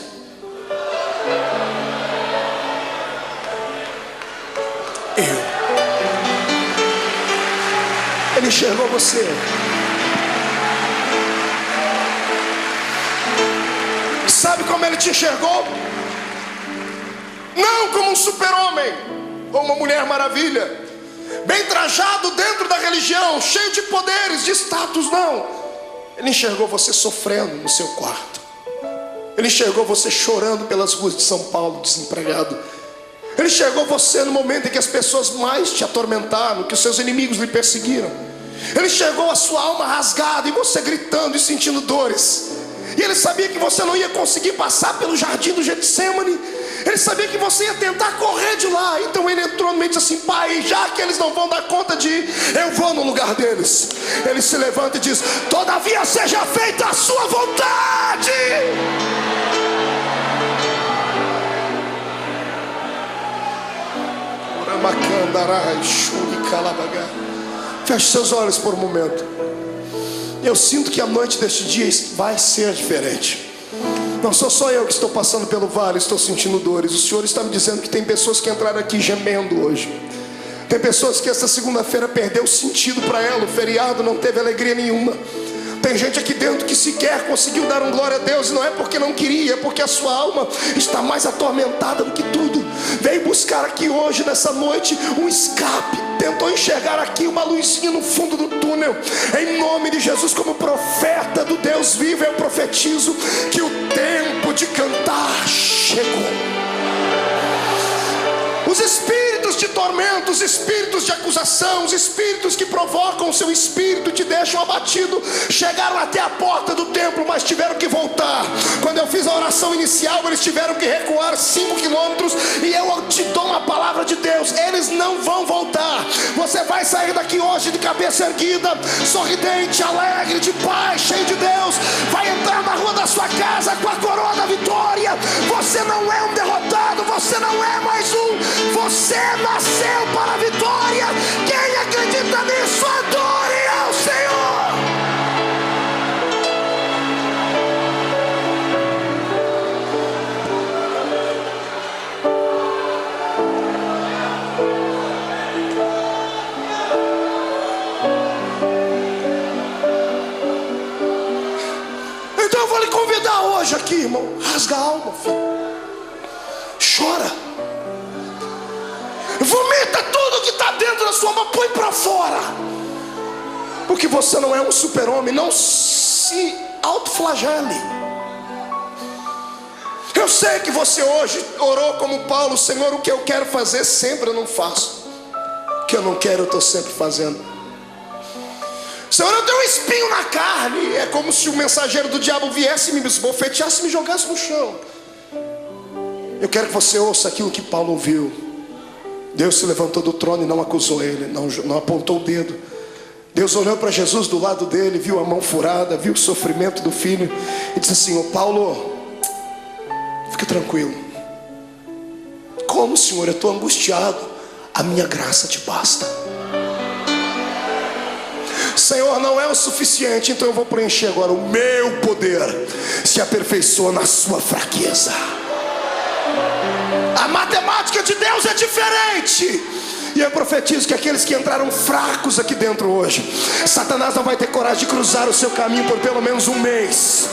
Ele enxergou você. Sabe como ele te enxergou? Não como um super-homem ou uma mulher maravilha, bem trajado dentro da religião, cheio de poderes, de status, não. Ele enxergou você sofrendo no seu quarto. Ele enxergou você chorando pelas ruas de São Paulo, desempregado. Ele enxergou você no momento em que as pessoas mais te atormentaram, que os seus inimigos lhe perseguiram. Ele enxergou a sua alma rasgada e você gritando e sentindo dores. E ele sabia que você não ia conseguir passar pelo jardim do Getsemane. Ele sabia que você ia tentar correr de lá. Então ele entrou no meio e disse assim: Pai, já que eles não vão dar conta de ir, eu vou no lugar deles. Ele se levanta e diz: todavia seja feita a sua vontade. Feche seus olhos por um momento. Eu sinto que a noite deste dia vai ser diferente. Não sou só eu que estou passando pelo vale, estou sentindo dores. O Senhor está me dizendo que tem pessoas que entraram aqui gemendo hoje. Tem pessoas que essa segunda-feira perdeu o sentido para ela. O feriado não teve alegria nenhuma. Tem gente aqui dentro que sequer conseguiu dar um glória a Deus. E não é porque não queria, é porque a sua alma está mais atormentada do que tudo. Veio buscar aqui hoje, nessa noite, um escape. tentou enxergar aqui uma luzinha no fundo do túnel. Em nome de Jesus, como profeta do Deus vivo, eu profetizo que o tempo de cantar chegou. Os espíritos de tormento, os espíritos de acusação, os espíritos que provocam o seu espírito, te deixam abatido, chegaram até a porta do templo, mas tiveram que voltar. Quando eu fiz a oração inicial, eles tiveram que recuar 5 quilômetros. E eu te dou uma palavra de Deus: eles não vão voltar. Você vai sair daqui hoje de cabeça erguida, sorridente, alegre, de paz, cheio de Deus. Vai entrar na rua da sua casa com a coroa da vitória. Você não é um derrotado, você não é mais um. Você nasceu para a vitória. Quem acredita nisso, adore ao Senhor. Então eu vou lhe convidar hoje aqui, irmão. Rasga a alma, filho. Chora. Vomita tudo que está dentro da sua alma, põe para fora. Porque você não é um super-homem. Não se autoflagele. Eu sei que você hoje orou como Paulo: Senhor, o que eu quero fazer sempre eu não faço, o que eu não quero eu estou sempre fazendo. Senhor, eu tenho um espinho na carne. É como se o mensageiro do diabo viesse, me esbofeteasse e me jogasse no chão. Eu quero que você ouça aquilo que Paulo ouviu. Deus se levantou do trono e não acusou ele, não apontou o dedo. Deus olhou para Jesus do lado dele, viu a mão furada, viu o sofrimento do filho e disse assim: ô Paulo, fique tranquilo. Como, Senhor? Eu estou angustiado. A minha graça te basta. Senhor, não é o suficiente, então eu vou preencher agora. O meu poder se aperfeiçoa na sua fraqueza. A matemática de Deus é diferente. E eu profetizo que aqueles que entraram fracos aqui dentro hoje, Satanás não vai ter coragem de cruzar o seu caminho por pelo menos um mês.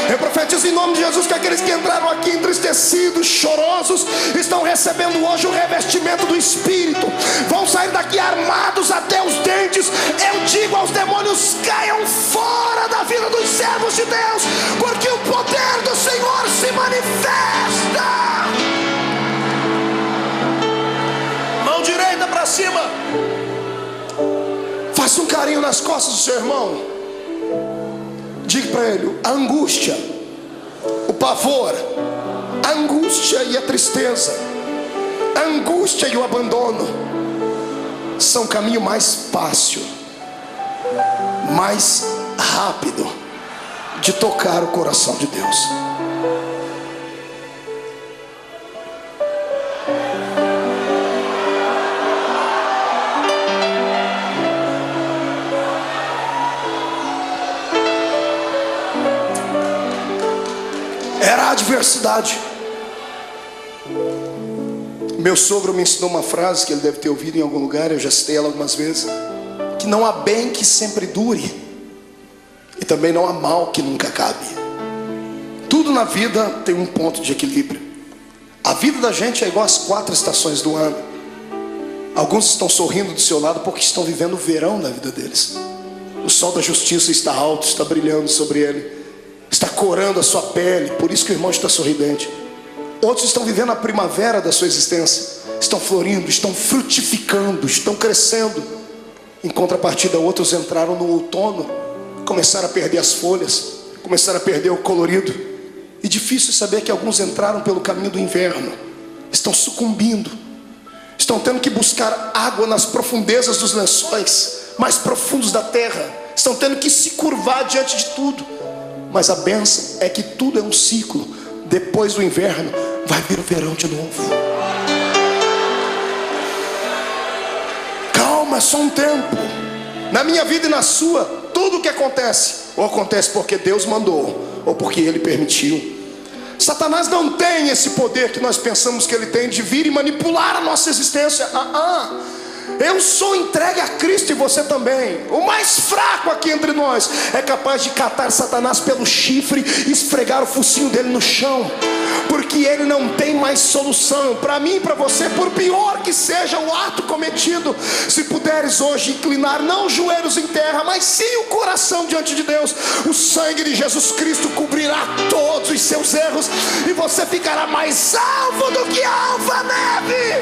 Eu profetizo em nome de Jesus que aqueles que entraram aqui entristecidos, chorosos, estão recebendo hoje o revestimento do Espírito. Vão sair daqui armados até os dentes. Eu digo aos demônios: caiam fora da vida dos servos de Deus, porque o poder do Senhor se manifesta. Mão direita para cima. Faça um carinho nas costas do seu irmão. Diga para ele: a angústia, o pavor, a angústia e a tristeza, a angústia e o abandono são o caminho mais fácil, mais rápido de tocar o coração de Deus. Era a adversidade. Meu sogro me ensinou uma frase que ele deve ter ouvido em algum lugar, eu já citei ela algumas vezes: que não há bem que sempre dure, e também não há mal que nunca acabe. Tudo na vida tem um ponto de equilíbrio. A vida da gente é igual às 4 estações do ano. Alguns estão sorrindo do seu lado porque estão vivendo o verão na vida deles. O sol da justiça está alto, está brilhando sobre ele, está corando a sua pele, por isso que o irmão está sorridente. Outros estão vivendo a primavera da sua existência, estão florindo, estão frutificando, estão crescendo. Em contrapartida, outros entraram no outono, começaram a perder as folhas, começaram a perder o colorido. E difícil saber que alguns entraram pelo caminho do inverno, estão sucumbindo, estão tendo que buscar água nas profundezas dos lençóis mais profundos da terra, estão tendo que se curvar diante de tudo. Mas a bênção é que tudo é um ciclo. Depois do inverno vai vir o verão de novo. Calma, é só um tempo. Na minha vida e na sua, tudo o que acontece, ou acontece porque Deus mandou, ou porque Ele permitiu. Satanás não tem esse poder que nós pensamos que ele tem, de vir e manipular a nossa existência. Eu sou entregue a Cristo e você também. O mais fraco aqui entre nós é capaz de catar Satanás pelo chifre e esfregar o focinho dele no chão, porque ele não tem mais solução. Para mim e para você, por pior que seja o ato cometido, se puderes hoje inclinar não os joelhos em terra, mas sim o coração diante de Deus, o sangue de Jesus Cristo cobrirá todos os seus erros e você ficará mais salvo do que a alva-neve.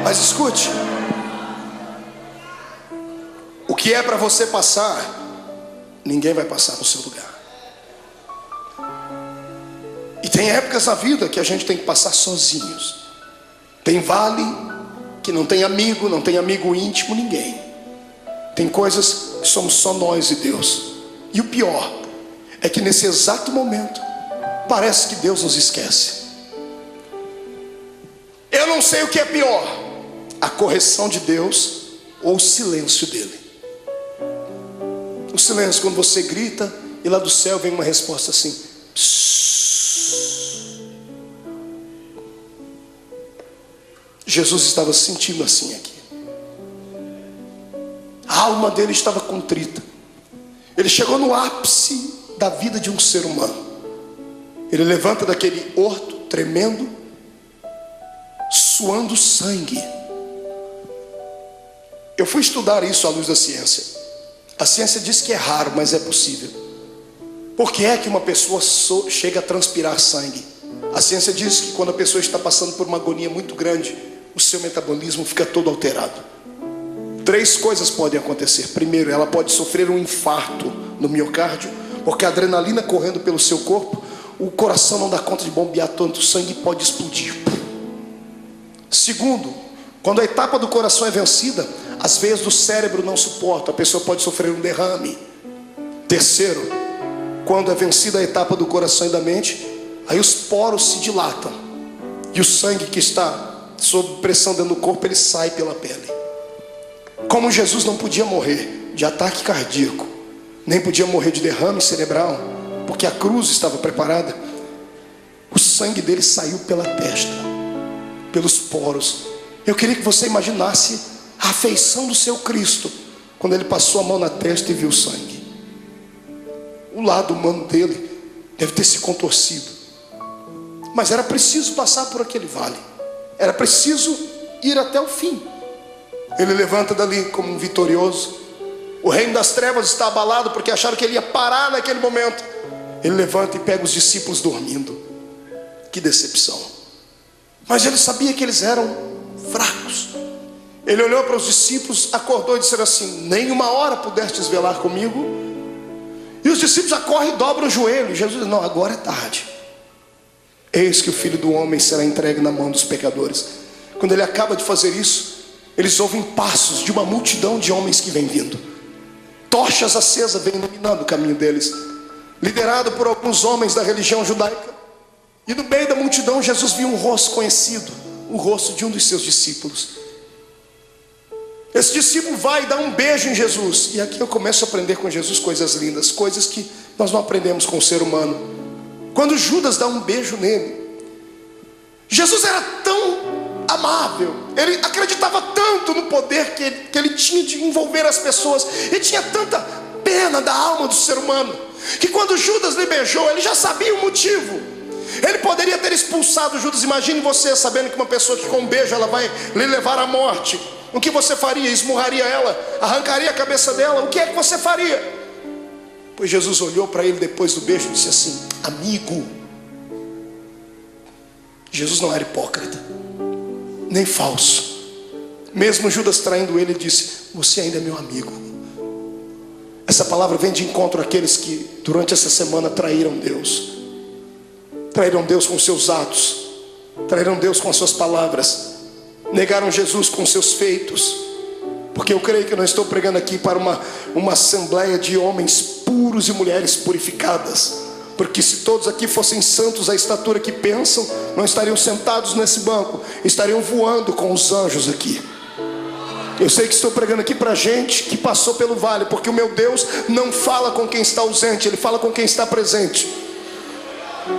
Mas escute, o que é para você passar, ninguém vai passar no seu lugar. E tem épocas na vida que a gente tem que passar sozinhos. Tem vale que não tem amigo íntimo, ninguém. Tem coisas que somos só nós e Deus. E o pior é que nesse exato momento parece que Deus nos esquece. Eu não sei o que é pior, a correção de Deus ou o silêncio dele. O silêncio, quando você grita e lá do céu vem uma resposta assim: psss. Jesus estava se sentindo assim aqui. A alma dele estava contrita. Ele chegou no ápice da vida de um ser humano. Ele levanta daquele horto tremendo, suando sangue. Eu fui estudar isso à luz da ciência. A ciência diz que é raro, mas é possível. Por que é que uma pessoa chega a transpirar sangue? A ciência diz que quando a pessoa está passando por uma agonia muito grande, o seu metabolismo fica todo alterado. 3 coisas podem acontecer. Primeiro, ela pode sofrer um infarto no miocárdio, porque a adrenalina correndo pelo seu corpo, o coração não dá conta de bombear tanto sangue e pode explodir. Segundo, quando a etapa do coração é vencida, as veias do cérebro não suportam, a pessoa pode sofrer um derrame. Terceiro, quando é vencida a etapa do coração e da mente, aí os poros se dilatam e o sangue que está sob pressão dentro do corpo, ele sai pela pele. Como Jesus não podia morrer de ataque cardíaco, nem podia morrer de derrame cerebral, porque a cruz estava preparada, o sangue dele saiu pela testa, pelos poros. Eu queria que você imaginasse a afeição do seu Cristo quando ele passou a mão na testa e viu o sangue. O lado humano dele deve ter se contorcido, mas era preciso passar por aquele vale, era preciso ir até o fim. Ele levanta dali como um vitorioso. O reino das trevas está abalado porque acharam que ele ia parar naquele momento. Ele levanta e pega os discípulos dormindo. Que decepção. Mas ele sabia que eles eram fracos. Ele olhou para os discípulos, acordou e disse assim: nem uma hora pudestes velar comigo? E os discípulos já correm e dobram o joelho. Jesus diz: não, agora é tarde. Eis que o Filho do Homem será entregue na mão dos pecadores. Quando ele acaba de fazer isso, eles ouvem passos de uma multidão de homens que vem vindo. Tochas acesas vêm iluminando o caminho deles, liderado por alguns homens da religião judaica. E no meio da multidão Jesus viu um rosto conhecido, o rosto de um dos seus discípulos. Esse discípulo vai e dá um beijo em Jesus. E aqui eu começo a aprender com Jesus coisas lindas, coisas que nós não aprendemos com o ser humano. Quando Judas dá um beijo nele, Jesus era tão amável, ele acreditava tanto no poder que ele tinha de envolver as pessoas, e tinha tanta pena da alma do ser humano, que quando Judas lhe beijou, ele já sabia o motivo. Ele poderia ter expulsado Judas. Imagine você sabendo que uma pessoa que com um beijo ela vai lhe levar à morte. O que você faria? Esmurraria ela? Arrancaria a cabeça dela? O que é que você faria? Pois Jesus olhou para ele depois do beijo e disse assim: amigo. Jesus não era hipócrita, nem falso. Mesmo Judas traindo ele, disse: você ainda é meu amigo. Essa palavra vem de encontro àqueles que durante essa semana traíram Deus. Traíram Deus com seus atos, traíram Deus com as suas palavras, negaram Jesus com seus feitos. Porque eu creio que eu não estou pregando aqui para uma assembleia de homens puros e mulheres purificadas, porque se todos aqui fossem santos à estatura que pensam, não estariam sentados nesse banco, estariam voando com os anjos aqui. Eu sei que estou pregando aqui para gente que passou pelo vale, porque o meu Deus não fala com quem está ausente, Ele fala com quem está presente.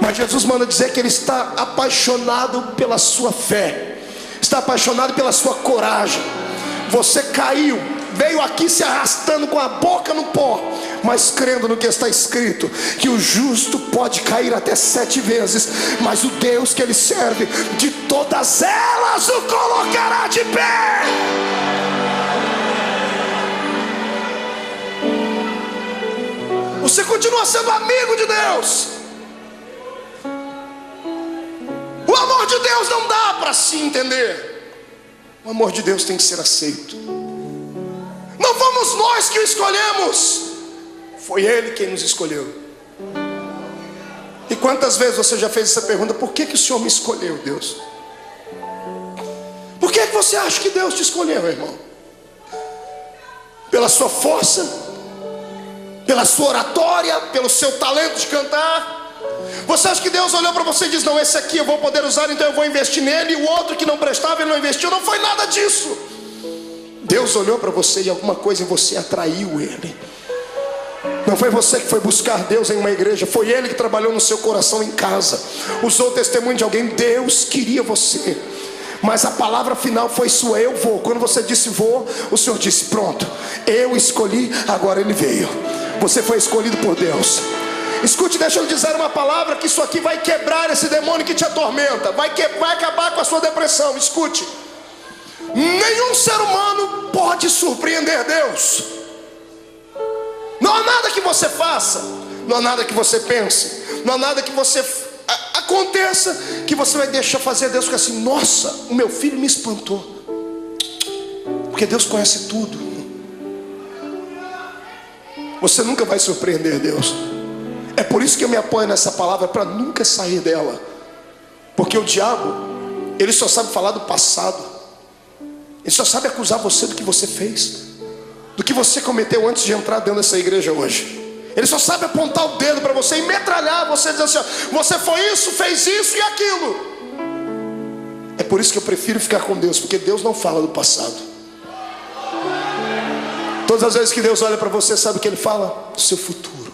Mas Jesus manda dizer que Ele está apaixonado pela sua fé, está apaixonado pela sua coragem. Você caiu, veio aqui se arrastando com a boca no pó, mas crendo no que está escrito, que o justo pode cair até 7 vezes, mas o Deus que ele serve, de todas elas o colocará de pé. Você continua sendo amigo de Deus. O amor de Deus não dá para se entender. O amor de Deus tem que ser aceito. Não fomos nós que o escolhemos, foi Ele quem nos escolheu. E quantas vezes você já fez essa pergunta: por que o Senhor me escolheu, Deus? Por que você acha que Deus te escolheu, irmão? Pela sua força? Pela sua oratória? Pelo seu talento de cantar? Você acha que Deus olhou para você e disse: não, esse aqui eu vou poder usar, então eu vou investir nele, e o outro que não prestava ele não investiu? Não foi nada disso. Deus olhou para você e alguma coisa em você atraiu Ele. Não foi você que foi buscar Deus em uma igreja, foi Ele que trabalhou no seu coração em casa, usou o testemunho de alguém. Deus queria você, mas a palavra final foi sua: eu vou. Quando você disse vou, o Senhor disse: pronto, eu escolhi, agora Ele veio. Você foi escolhido por Deus. Escute, deixa eu dizer uma palavra, que isso aqui vai quebrar esse demônio que te atormenta, vai acabar com a sua depressão. Escute: nenhum ser humano pode surpreender Deus. Não há nada que você faça, não há nada que você pense, não há nada que você aconteça que você vai deixar fazer Deus ficar assim: nossa, o meu filho me espantou. Porque Deus conhece tudo. Você nunca vai surpreender Deus. É por isso que eu me apoio nessa palavra, para nunca sair dela. Porque o diabo, ele só sabe falar do passado. Ele só sabe acusar você do que você fez, do que você cometeu antes de entrar dentro dessa igreja hoje. Ele só sabe apontar o dedo para você e metralhar você, dizendo assim: ó, você foi isso, fez isso e aquilo. É por isso que eu prefiro ficar com Deus, porque Deus não fala do passado. Todas as vezes que Deus olha para você, sabe o que Ele fala? Do seu futuro.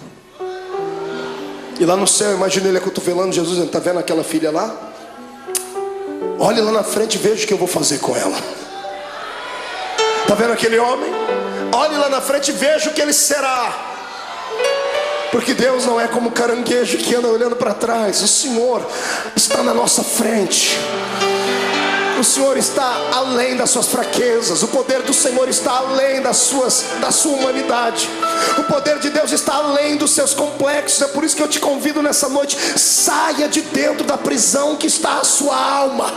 E lá no céu, imagina Ele acotovelando Jesus, está vendo aquela filha lá? Olhe lá na frente e veja o que eu vou fazer com ela. Está vendo aquele homem? Olhe lá na frente e veja o que ele será. Porque Deus não é como caranguejo que anda olhando para trás. O Senhor está na nossa frente. O Senhor está além das suas fraquezas. O poder do Senhor está além da sua humanidade. O poder de Deus está além dos seus complexos. É por isso que eu te convido nessa noite: saia de dentro da prisão que está a sua alma.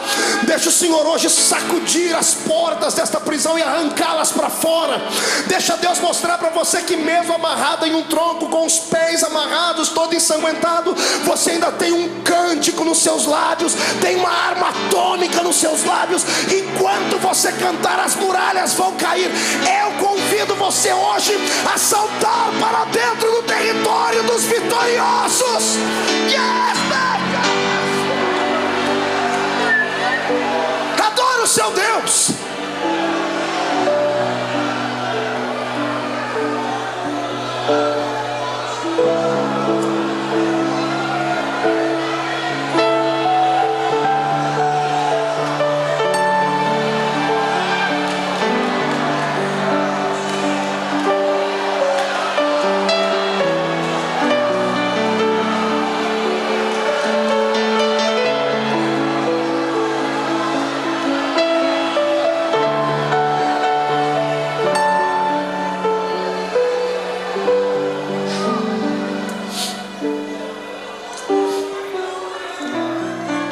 Deixa o Senhor hoje sacudir as portas desta prisão e arrancá-las para fora. Deixa Deus mostrar para você que mesmo amarrado em um tronco, com os pés amarrados, todo ensanguentado, você ainda tem um cântico nos seus lábios, tem uma arma atômica nos seus lábios. Enquanto você cantar, as muralhas vão cair. Eu convido você hoje a saltar para dentro do território dos vitoriosos. Adore o seu Deus.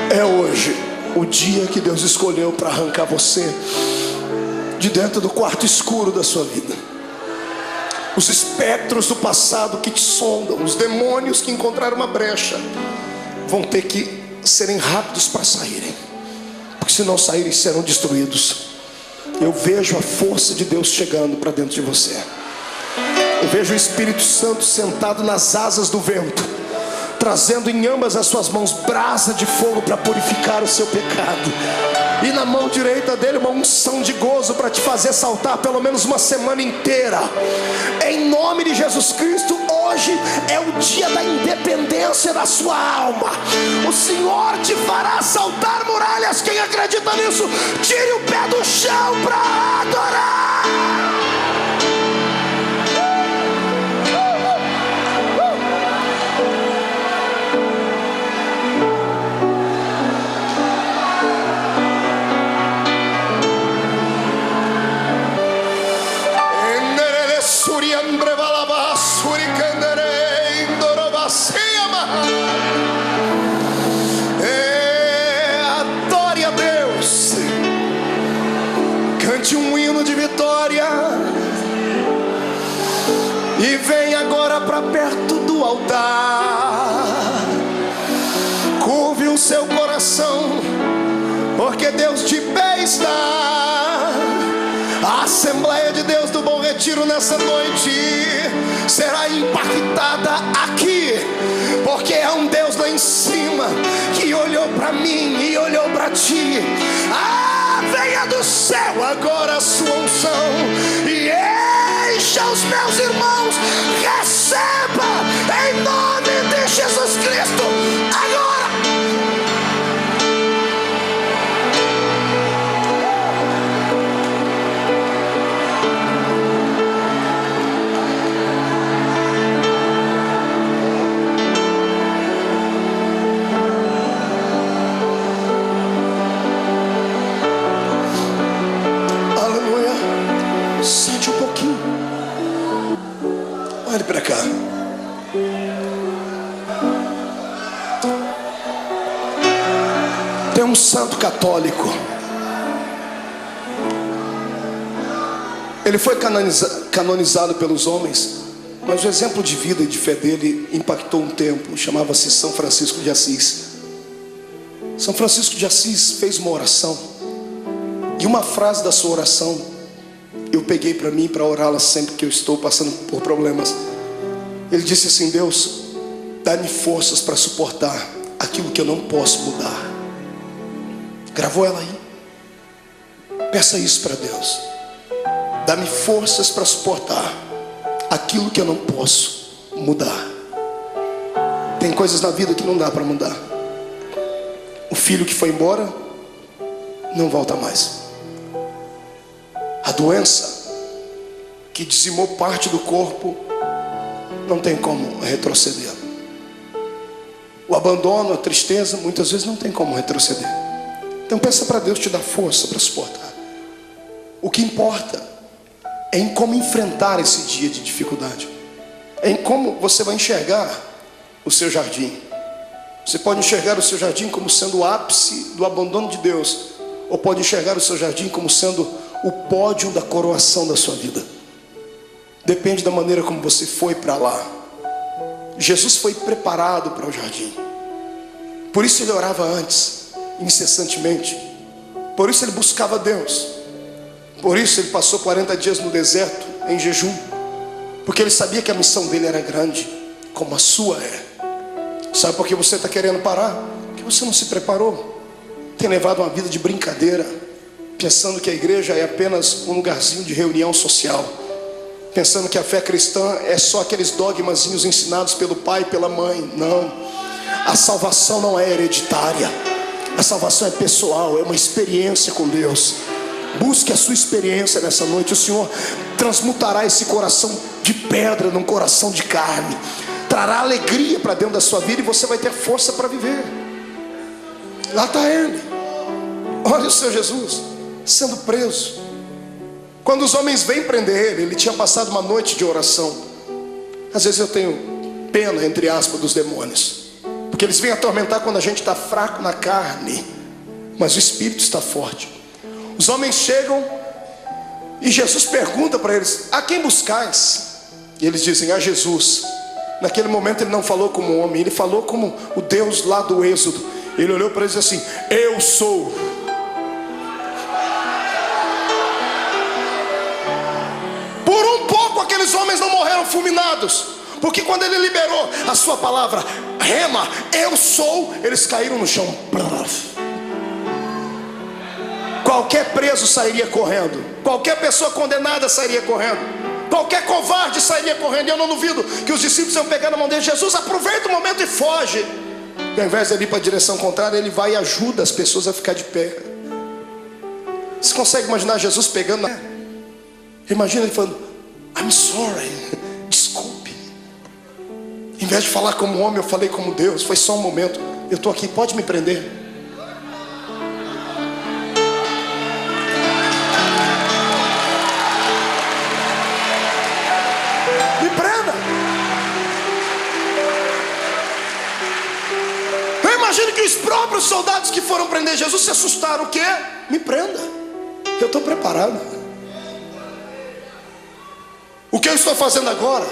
É hoje o dia que Deus escolheu para arrancar você de dentro do quarto escuro da sua vida. Os espectros do passado que te sondam, os demônios que encontraram uma brecha, vão ter que serem rápidos para saírem, porque se não saírem serão destruídos. Eu vejo a força de Deus chegando para dentro de você. Eu vejo o Espírito Santo sentado nas asas do vento, trazendo em ambas as suas mãos brasa de fogo para purificar o seu pecado. E na mão direita dele uma unção de gozo para te fazer saltar pelo menos uma semana inteira. Em nome de Jesus Cristo, hoje é o dia da independência da sua alma. O Senhor te fará saltar muralhas. Quem acredita nisso, tire o pé do chão para adorar. Adore a Deus, cante um hino de vitória e vem agora para perto do altar. Curve o seu coração, porque Deus de pé está. A Assembleia de Deus do Bom Retiro nessa noite será impactada aqui, porque é um Deus lá em cima que olhou para mim e olhou para ti. Venha do céu agora a sua unção e encha os meus irmãos. Receba em nome de Jesus Cristo agora. Sente um pouquinho. Olhe para cá. Tem um santo católico. Ele foi canonizado pelos homens, mas o exemplo de vida e de fé dele impactou um tempo. Chamava-se São Francisco de Assis. São Francisco de Assis fez uma oração, e uma frase da sua oração eu peguei para mim, para orá-la sempre que eu estou passando por problemas. Ele disse assim: Deus, dá-me forças para suportar aquilo que eu não posso mudar. Gravou ela aí? Peça isso para Deus. Dá-me forças para suportar aquilo que eu não posso mudar. Tem coisas na vida que não dá para mudar. O filho que foi embora não volta mais. A doença que dizimou parte do corpo não tem como retroceder. O abandono, a tristeza, muitas vezes não tem como retroceder. Então peça para Deus te dar força para suportar. O que importa é em como enfrentar esse dia de dificuldade. É em como você vai enxergar o seu jardim. Você pode enxergar o seu jardim como sendo o ápice do abandono de Deus, ou pode enxergar o seu jardim como sendo o pódio da coroação da sua vida. Depende da maneira como você foi para lá. Jesus foi preparado para o jardim. Por isso ele orava antes, incessantemente. Por isso ele buscava Deus. Por isso ele passou 40 dias no deserto em jejum, porque ele sabia que a missão dele era grande, como a sua é. Sabe por que você está querendo parar? Porque você não se preparou. Tem levado uma vida de brincadeira, pensando que a igreja é apenas um lugarzinho de reunião social, pensando que a fé cristã é só aqueles dogmazinhos ensinados pelo pai e pela mãe. Não, a salvação não é hereditária. A salvação é pessoal, é uma experiência com Deus. Busque a sua experiência nessa noite. O Senhor transmutará esse coração de pedra num coração de carne, trará alegria para dentro da sua vida, e você vai ter força para viver. Lá está ele. Olha o seu Jesus sendo preso. Quando os homens vêm prender ele, ele tinha passado uma noite de oração. Às vezes eu tenho pena, entre aspas, dos demônios, porque eles vêm atormentar quando a gente está fraco na carne, mas o espírito está forte. Os homens chegam e Jesus pergunta para eles: a quem buscais? E eles dizem: a Jesus. Naquele momento ele não falou como um homem, ele falou como o Deus lá do Êxodo. Ele olhou para eles e disse assim: eu sou. Por um pouco aqueles homens não morreram fulminados, porque quando ele liberou a sua palavra, rema, eu sou, eles caíram no chão. Qualquer preso sairia correndo, qualquer pessoa condenada sairia correndo, qualquer covarde sairia correndo. E eu não duvido que os discípulos iam pegar na mão dele: Jesus, aproveita o momento e foge. E ao invés de ele ir para a direção contrária, ele vai e ajuda as pessoas a ficar de pé. Você consegue imaginar Jesus pegando na... Imagina ele falando: I'm sorry, desculpe. Em vez de falar como homem, eu falei como Deus. Foi só um momento, eu estou aqui, pode me prender. Me prenda. Eu imagino que os próprios soldados que foram prender Jesus se assustaram. O quê? Me prenda, eu estou preparado. O que eu estou fazendo agora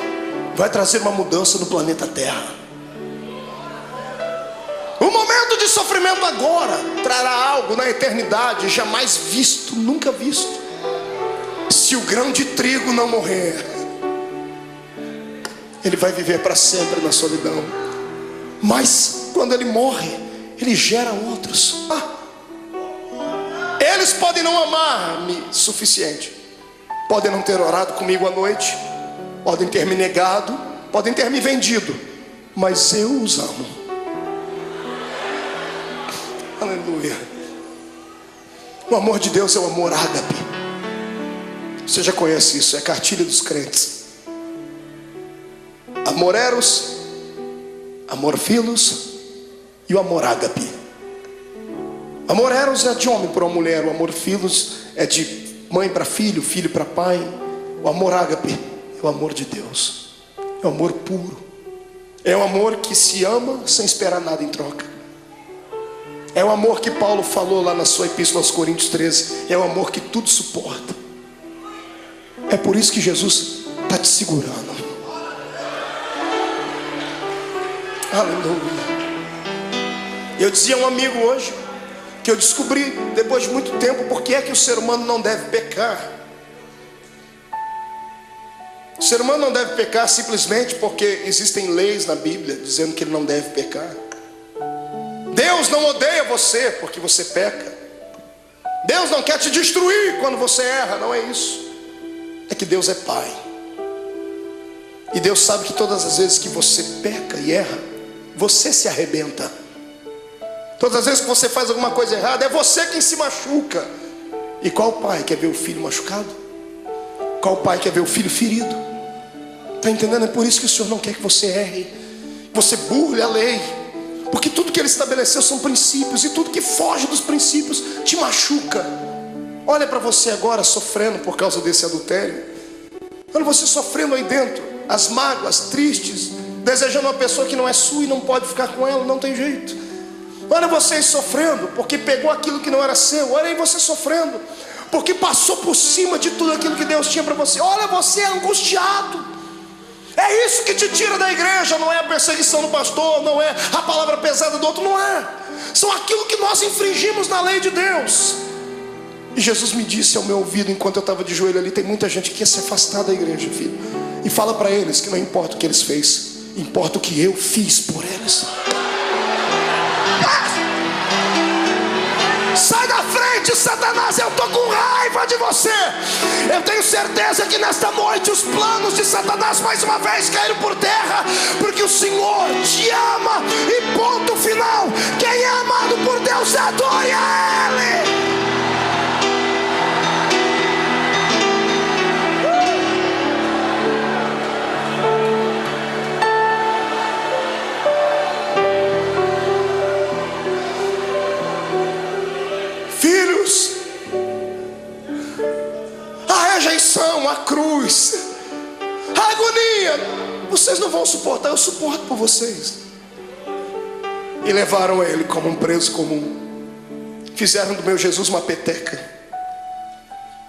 vai trazer uma mudança no planeta Terra. O momento de sofrimento agora trará algo na eternidade jamais visto, nunca visto. Se o grão de trigo não morrer, ele vai viver para sempre na solidão. Mas quando ele morre, ele gera outros. Eles podem não amar-me suficiente, podem não ter orado comigo à noite, podem ter me negado, podem ter me vendido, mas eu os amo. Aleluia. O amor de Deus é o amor ágape. Você já conhece isso, é a cartilha dos crentes. Amor eros, amor filos e o amor ágape. Amor eros é de homem para uma mulher, o amor filos é de mãe para filho, filho para pai. O amor ágape é o amor de Deus, é o amor puro, é o amor que se ama sem esperar nada em troca. É o amor que Paulo falou lá na sua epístola aos Coríntios 13. É o amor que tudo suporta. É por isso que Jesus está te segurando. Aleluia. Eu dizia a um amigo hoje que eu descobri depois de muito tempo por que é que o ser humano não deve pecar. O ser humano não deve pecar simplesmente porque existem leis na Bíblia dizendo que ele não deve pecar. Deus não odeia você porque você peca. Deus não quer te destruir quando você erra, não é isso. É que Deus é Pai. E Deus sabe que todas as vezes que você peca e erra, você se arrebenta. Todas as vezes que você faz alguma coisa errada, é você quem se machuca. E qual pai quer ver o filho machucado? Qual pai quer ver o filho ferido? Está entendendo? É por isso que o Senhor não quer que você erre, que você burle a lei. Porque tudo que Ele estabeleceu são princípios, e tudo que foge dos princípios te machuca. Olha para você agora sofrendo por causa desse adultério. Olha você sofrendo aí dentro, as mágoas, tristes, desejando uma pessoa que não é sua e não pode ficar com ela, não tem jeito. Olha vocês sofrendo porque pegou aquilo que não era seu. Olha aí você sofrendo porque passou por cima de tudo aquilo que Deus tinha para você. Olha você angustiado. É isso que te tira da igreja. Não é a perseguição do pastor, não é a palavra pesada do outro, não é. São aquilo que nós infringimos na lei de Deus. E Jesus me disse ao meu ouvido enquanto eu estava de joelho ali: tem muita gente que quer se afastar da igreja, filho. E fala para eles que não importa o que eles fez, importa o que eu fiz por eles. Sai da frente, Satanás, eu estou com raiva de você. Eu tenho certeza que nesta noite os planos de Satanás mais uma vez caíram por terra, porque o Senhor te ama e ponto final. Quem é amado por Deus, adore a Ele. Filhos, a rejeição, a cruz, a agonia, vocês não vão suportar, eu suporto por vocês. E levaram ele como um preso comum. Fizeram do meu Jesus uma peteca.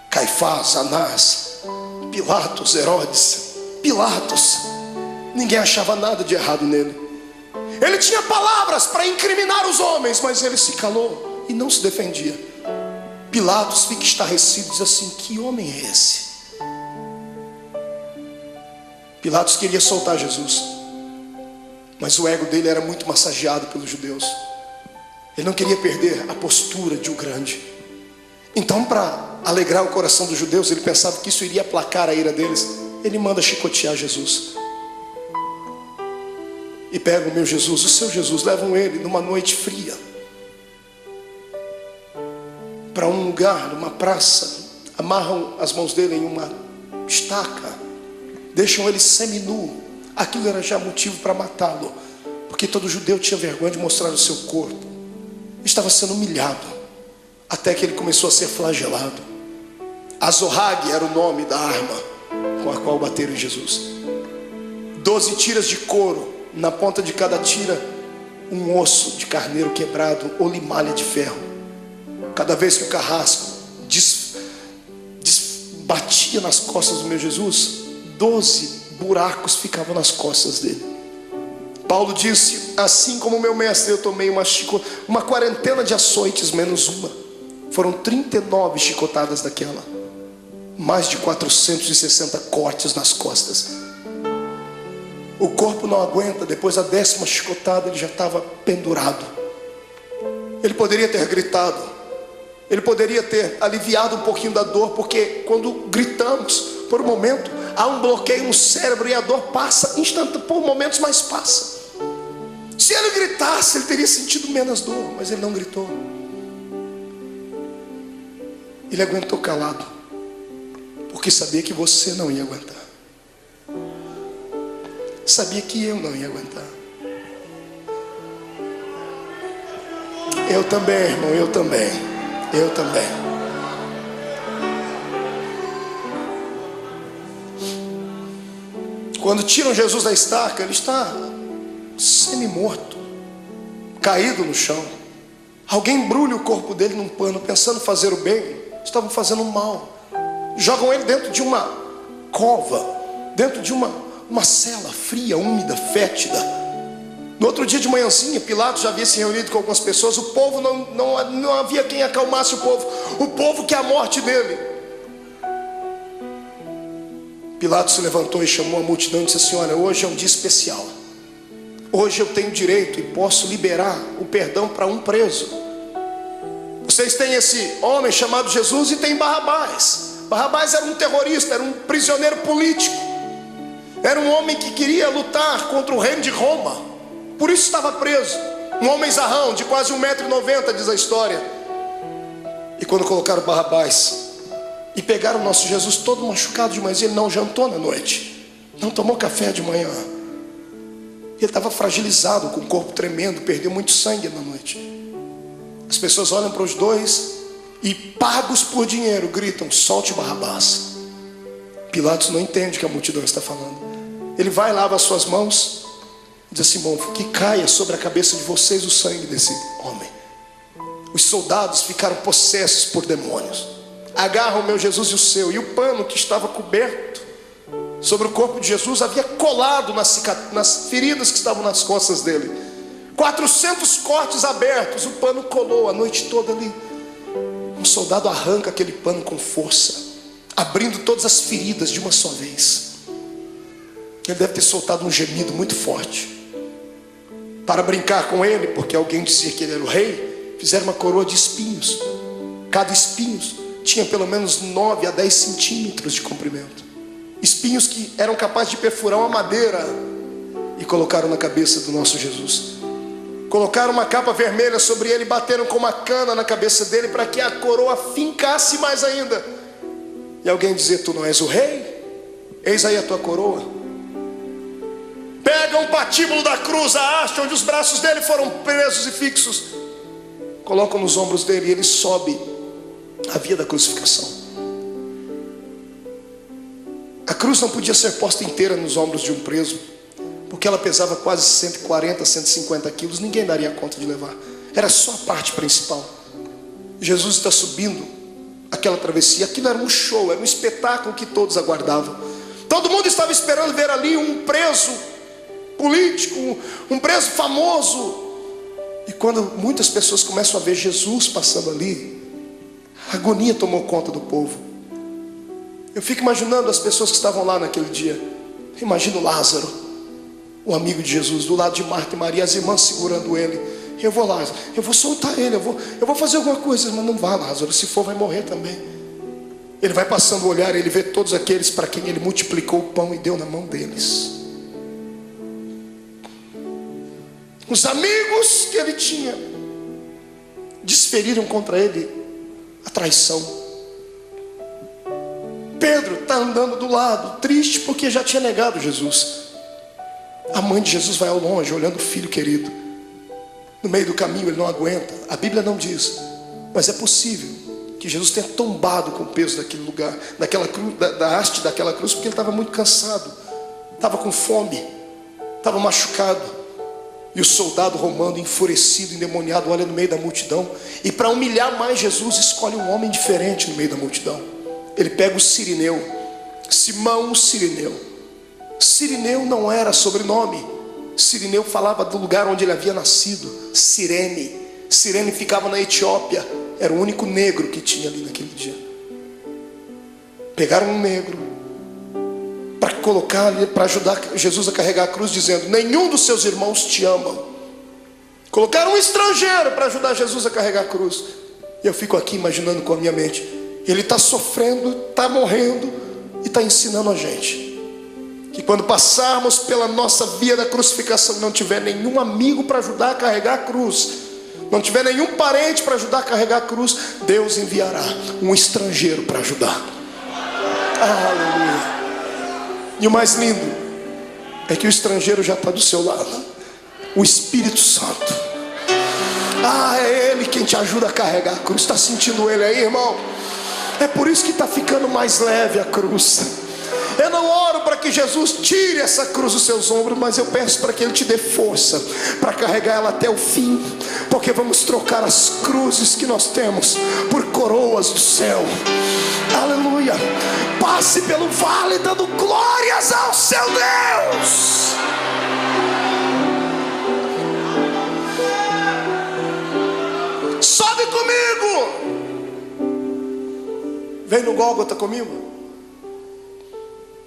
Caifás, Anás, Pilatos, Herodes, Pilatos. Ninguém achava nada de errado nele. Ele tinha palavras para incriminar os homens, mas ele se calou e não se defendia. Pilatos fica estarrecido e diz assim: que homem é esse? Pilatos queria soltar Jesus, mas o ego dele era muito massageado pelos judeus. Ele não queria perder a postura de um grande. Então, para alegrar o coração dos judeus, ele pensava que isso iria aplacar a ira deles. Ele manda chicotear Jesus. E pegam o meu Jesus, o seu Jesus, levam ele numa noite fria para um lugar, numa praça, amarram as mãos dele em uma estaca, deixam ele seminu. Aquilo era já motivo para matá-lo, porque todo judeu tinha vergonha de mostrar o seu corpo. Estava sendo humilhado, até que ele começou a ser flagelado. Azorrague era o nome da arma com a qual bateram em Jesus. 12 tiras de couro, na ponta de cada tira um osso de carneiro quebrado ou limalha de ferro. Cada vez que o carrasco batia nas costas do meu Jesus, 12 buracos ficavam nas costas dele. Paulo disse: assim como meu mestre, eu tomei uma quarentena de açoites menos uma. Foram 39 chicotadas daquela, mais de 460 cortes nas costas. O corpo não aguenta. Depois da 10ª chicotada, ele já estava pendurado. Ele poderia ter gritado, ele poderia ter aliviado um pouquinho da dor, porque quando gritamos, por um momento, há um bloqueio no cérebro e a dor passa por momentos, mas passa. Se ele gritasse, ele teria sentido menos dor, mas ele não gritou. Ele aguentou calado, porque sabia que você não ia aguentar. Sabia que eu não ia aguentar. Eu também, irmão, eu também. Quando tiram Jesus da estaca, ele está semi-morto, caído no chão. Alguém embrulha o corpo dele num pano, pensando fazer o bem, estavam fazendo o mal. Jogam ele dentro de uma cova, dentro de uma cela fria, úmida, fétida. No outro dia de manhãzinha, Pilatos já havia se reunido com algumas pessoas. O povo não havia quem acalmasse o povo. O povo quer a morte dele. Pilatos se levantou e chamou a multidão e disse assim: olha, hoje é um dia especial. Hoje eu tenho direito e posso liberar o perdão para um preso. Vocês têm esse homem chamado Jesus e tem Barrabás. Barrabás era um terrorista, era um prisioneiro político. Era um homem que queria lutar contra o reino de Roma. Por isso estava preso. Um homem zarrão, de quase 1,90 m, diz a história. E quando colocaram Barrabás e pegaram o nosso Jesus todo machucado demais, ele não jantou na noite, não tomou café de manhã. Ele estava fragilizado, com o corpo tremendo, perdeu muito sangue na noite. As pessoas olham para os dois e, pagos por dinheiro, gritam: solte Barrabás. Pilatos não entende o que a multidão está falando. Ele vai, lava as suas mãos, diz assim: bom, que caia sobre a cabeça de vocês o sangue desse homem. Os soldados ficaram possessos por demônios. Agarram o meu Jesus e o seu, e o pano que estava coberto sobre o corpo de Jesus havia colado nas feridas que estavam nas costas dele. 400 cortes abertos, o pano colou a noite toda ali. Um soldado arranca aquele pano com força, abrindo todas as feridas de uma só vez. Ele deve ter soltado um gemido muito forte. Para brincar com ele, porque alguém dizia que ele era o rei, fizeram uma coroa de espinhos. Cada espinho tinha pelo menos 9 a 10 centímetros de comprimento. Espinhos que eram capazes de perfurar uma madeira. E colocaram na cabeça do nosso Jesus. Colocaram uma capa vermelha sobre ele, bateram com uma cana na cabeça dele para que a coroa fincasse mais ainda. E alguém dizia: tu não és o rei? Eis aí a tua coroa. Pegam o patíbulo da cruz, a haste onde os braços dele foram presos e fixos, colocam nos ombros dele e ele sobe a via da crucificação. A cruz não podia ser posta inteira nos ombros de um preso, porque ela pesava quase 140, 150 quilos. Ninguém daria conta de levar. Era só a parte principal. Jesus está subindo aquela travessia. Aquilo era um show, era um espetáculo que todos aguardavam. Todo mundo estava esperando ver ali um preso político, um preso famoso. E quando muitas pessoas começam a ver Jesus passando ali, a agonia tomou conta do povo. Eu fico imaginando as pessoas que estavam lá naquele dia. Imagino Lázaro, o amigo de Jesus, do lado de Marta e Maria, as irmãs segurando ele. eu vou lá, eu vou soltar ele, eu vou fazer alguma coisa. Mas não vá, Lázaro, se for vai morrer também. Ele vai passando o olhar, ele vê todos aqueles para quem ele multiplicou o pão e deu na mão deles. Os amigos que ele tinha desferiram contra ele a traição. Pedro está andando do lado, triste porque já tinha negado Jesus. A mãe de Jesus vai ao longe, olhando o filho querido. No meio do caminho ele não aguenta. A Bíblia não diz, mas é possível que Jesus tenha tombado com o peso daquele lugar, daquela cruz, da haste daquela cruz, porque ele estava muito cansado, estava com fome, estava machucado. E o soldado romano, enfurecido, endemoniado, olha no meio da multidão, e para humilhar mais Jesus, escolhe um homem diferente no meio da multidão. Ele pega o Cirineu, Simão o Cirineu. Cirineu não era sobrenome. Cirineu falava do lugar onde ele havia nascido, Cirene. Cirene ficava na Etiópia. Era o único negro que tinha ali naquele dia. Pegaram um negro para colocar ali, para ajudar Jesus a carregar a cruz, dizendo: nenhum dos seus irmãos te amam. Colocaram um estrangeiro para ajudar Jesus a carregar a cruz. E eu fico aqui imaginando com a minha mente, ele está sofrendo, está morrendo e está ensinando a gente que quando passarmos pela nossa via da crucificação, não tiver nenhum amigo para ajudar a carregar a cruz, não tiver nenhum parente para ajudar a carregar a cruz, Deus enviará um estrangeiro para ajudar. Aleluia. E o mais lindo é que o estrangeiro já está do seu lado, o Espírito Santo. É Ele quem te ajuda a carregar a cruz. Está sentindo Ele aí, irmão? É por isso que está ficando mais leve a cruz. Eu não oro para que Jesus tire essa cruz dos seus ombros, mas eu peço para que Ele te dê força para carregar ela até o fim, porque vamos trocar as cruzes que nós temos por coroas do céu. Aleluia. Passe pelo vale dando glórias ao seu Deus. Sobe comigo. Vem no Gólgota comigo.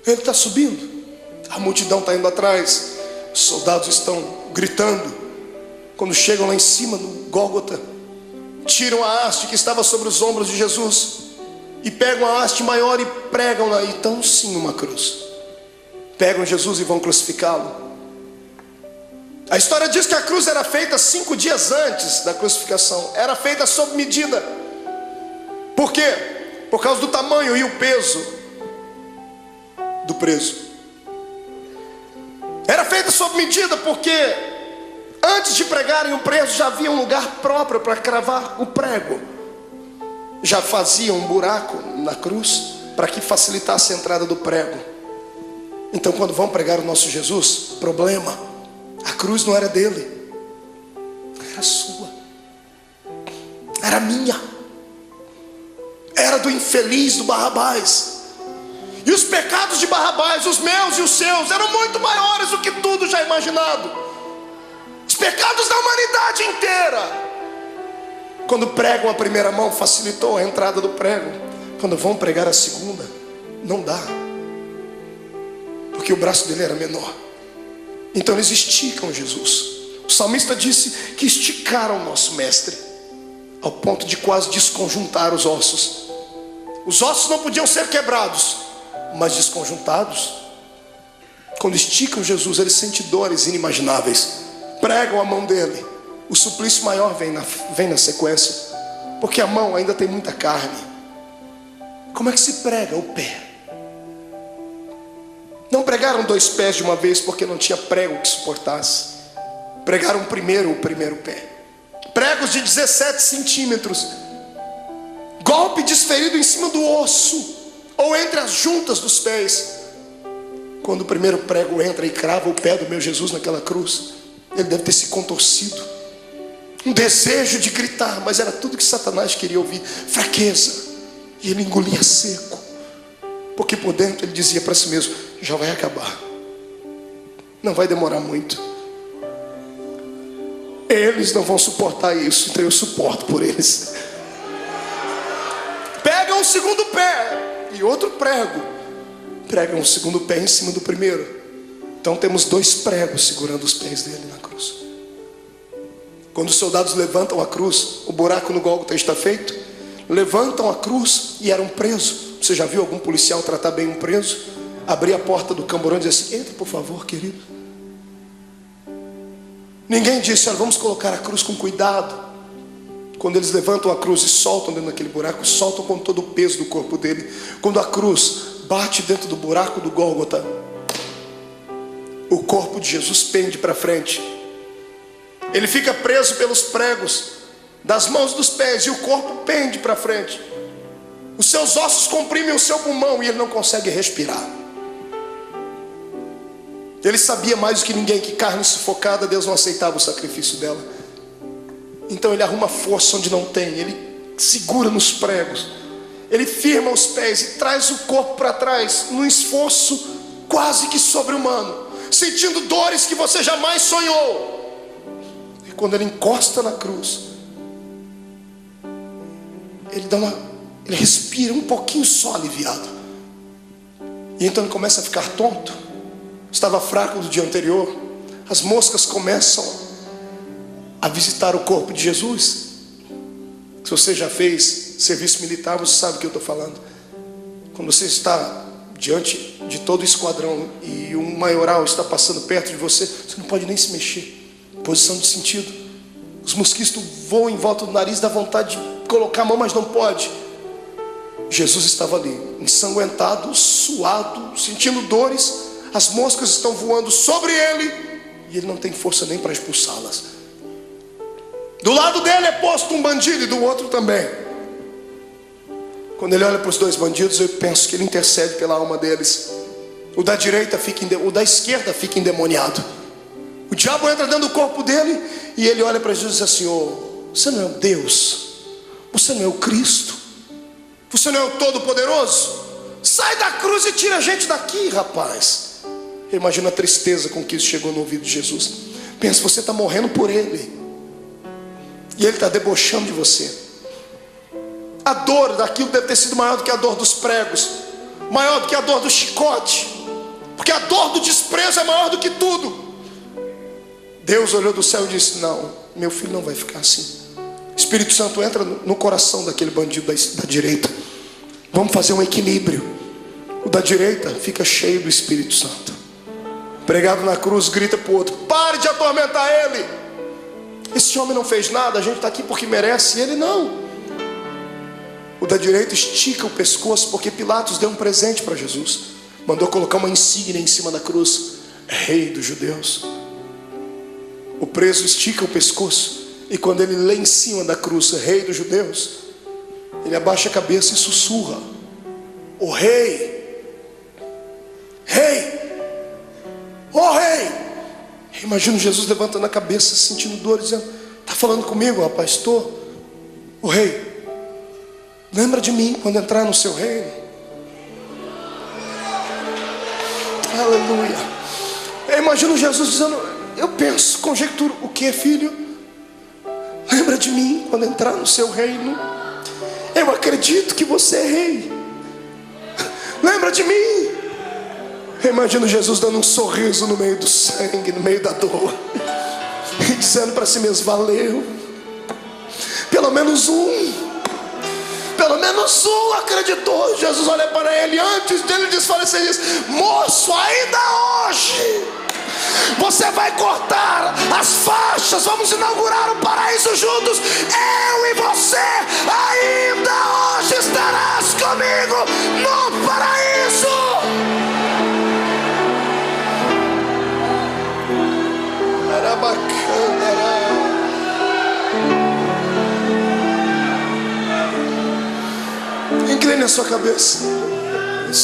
Ele está subindo, a multidão está indo atrás, os soldados estão gritando. Quando chegam lá em cima no Gólgota, tiram a haste que estava sobre os ombros de Jesus e pegam a haste maior e pregam lá. Então sim, uma cruz. Pegam Jesus e vão crucificá-lo. A história diz que a cruz era feita 5 dias antes da crucificação. Era feita sob medida. Por quê? Por causa do tamanho e o peso do preso. Era feita sob medida porque antes de pregarem o preso já havia um lugar próprio para cravar o prego. Já fazia um buraco na cruz para que facilitasse a entrada do prego. Então quando vão pregar o nosso Jesus, problema, a cruz não era dele, era sua, era minha, era do infeliz, do Barrabás. E os pecados de Barrabás, os meus e os seus, eram muito maiores do que tudo já imaginado. Os pecados da humanidade inteira. Quando pregam a primeira mão, facilitou a entrada do prego. Quando vão pregar a segunda, não dá, porque o braço dele era menor. Então eles esticam Jesus. O salmista disse que esticaram o nosso mestre ao ponto de quase desconjuntar os ossos. Os ossos não podiam ser quebrados, mas desconjuntados. Quando esticam Jesus, ele sente dores inimagináveis. Pregam a mão dele, o suplício maior vem na sequência, porque a mão ainda tem muita carne. Como é que se prega o pé? Não pregaram 2 pés de uma vez porque não tinha prego que suportasse. Pregaram primeiro o primeiro pé. Pregos de 17 centímetros, golpe desferido em cima do osso ou entre as juntas dos pés. Quando o primeiro prego entra e crava o pé do meu Jesus naquela cruz, ele deve ter se contorcido, um desejo de gritar, mas era tudo que Satanás queria ouvir, fraqueza. E ele engolia seco, porque por dentro ele dizia para si mesmo: já vai acabar, não vai demorar muito, eles não vão suportar isso, então eu suporto por eles. Pegam o segundo pé e outro prego, pregam o segundo pé em cima do primeiro. Então temos 2 pregos segurando os pés dele na cruz. Quando os soldados levantam a cruz, o buraco no Gólgota está feito, levantam a cruz e eram presos. Você já viu algum policial tratar bem um preso? Abrir a porta do camburão e dizer assim: entra por favor, querido. Ninguém disse: olha, vamos colocar a cruz com cuidado. Quando eles levantam a cruz e soltam dentro daquele buraco, soltam com todo o peso do corpo dele. Quando a cruz bate dentro do buraco do Gólgota, o corpo de Jesus pende para frente. Ele fica preso pelos pregos das mãos e dos pés, e o corpo pende para frente. Os seus ossos comprimem o seu pulmão e ele não consegue respirar. Ele sabia mais do que ninguém que carne sufocada, Deus não aceitava o sacrifício dela. Então ele arruma força onde não tem, ele segura nos pregos, ele firma os pés e traz o corpo para trás, num esforço quase que sobre-humano, sentindo dores que você jamais sonhou. E quando ele encosta na cruz, ele respira um pouquinho só aliviado. E então ele começa a ficar tonto. Estava fraco do dia anterior. As moscas começam a visitar o corpo de Jesus. Se você já fez serviço militar, você sabe o que eu estou falando. Quando você está diante de todo o esquadrão e um maioral está passando perto de você, você não pode nem se mexer. Posição de sentido. Os mosquitos voam em volta do nariz, dá vontade de colocar a mão, mas não pode. Jesus estava ali, ensanguentado, suado, sentindo dores. As moscas estão voando sobre ele e ele não tem força nem para expulsá-las. Do lado dele é posto um bandido e do outro também. Quando ele olha para os dois bandidos, eu penso que ele intercede pela alma deles. O da esquerda fica endemoniado. O diabo entra dentro do corpo dele e ele olha para Jesus e diz assim: oh, você não é o Deus, você não é o Cristo, você não é o Todo-Poderoso? Sai da cruz e tira a gente daqui, rapaz. Eu imagino a tristeza com que isso chegou no ouvido de Jesus. Pensa, você está morrendo por ele e ele está debochando de você. A dor daquilo deve ter sido maior do que a dor dos pregos, maior do que a dor do chicote, porque a dor do desprezo é maior do que tudo. Deus olhou do céu e disse: não, meu filho não vai ficar assim. Espírito Santo entra no coração daquele bandido da direita. Vamos fazer um equilíbrio. O da direita fica cheio do Espírito Santo. Pregado na cruz, grita para o outro: pare de atormentar ele. Esse homem não fez nada, a gente está aqui porque merece, e ele não. O da direita estica o pescoço, porque Pilatos deu um presente para Jesus. Mandou colocar uma insígnia em cima da cruz: Rei dos Judeus. O preso estica o pescoço, e quando ele lê em cima da cruz Rei dos Judeus, ele abaixa a cabeça e sussurra: o Rei, Rei, ó Rei. Imagino Jesus levantando a cabeça, sentindo dor, dizendo: está falando comigo, rapaz? Estou. O Rei, lembra de mim quando entrar no seu reino. Aleluia. Eu imagino Jesus dizendo, eu penso, conjecturo: o que, filho? Lembra de mim quando entrar no seu reino. Eu acredito que você é rei. Lembra de mim. Eu imagino Jesus dando um sorriso no meio do sangue, no meio da dor, e dizendo para si mesmo: valeu. Pelo menos um acreditou. Jesus olha para ele antes dele desfalecer e diz: moço, ainda hoje você vai cortar as faixas, vamos inaugurar o paraíso juntos. Eu e você, ainda hoje estarás comigo no paraíso. Era bacana, incline a sua cabeça.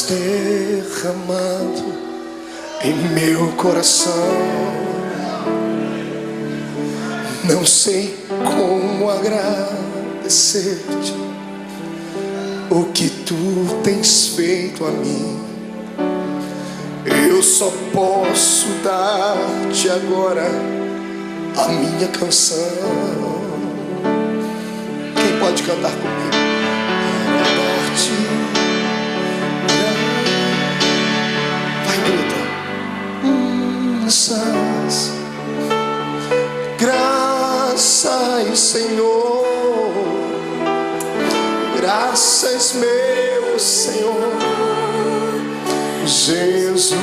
Derramado em meu coração, não sei como agradecer-te o que tu tens feito a mim. Eu só posso dar-te agora a minha canção. Quem pode cantar comigo? Vai, grita. Graças Senhor. Graças, meu Senhor Jesus.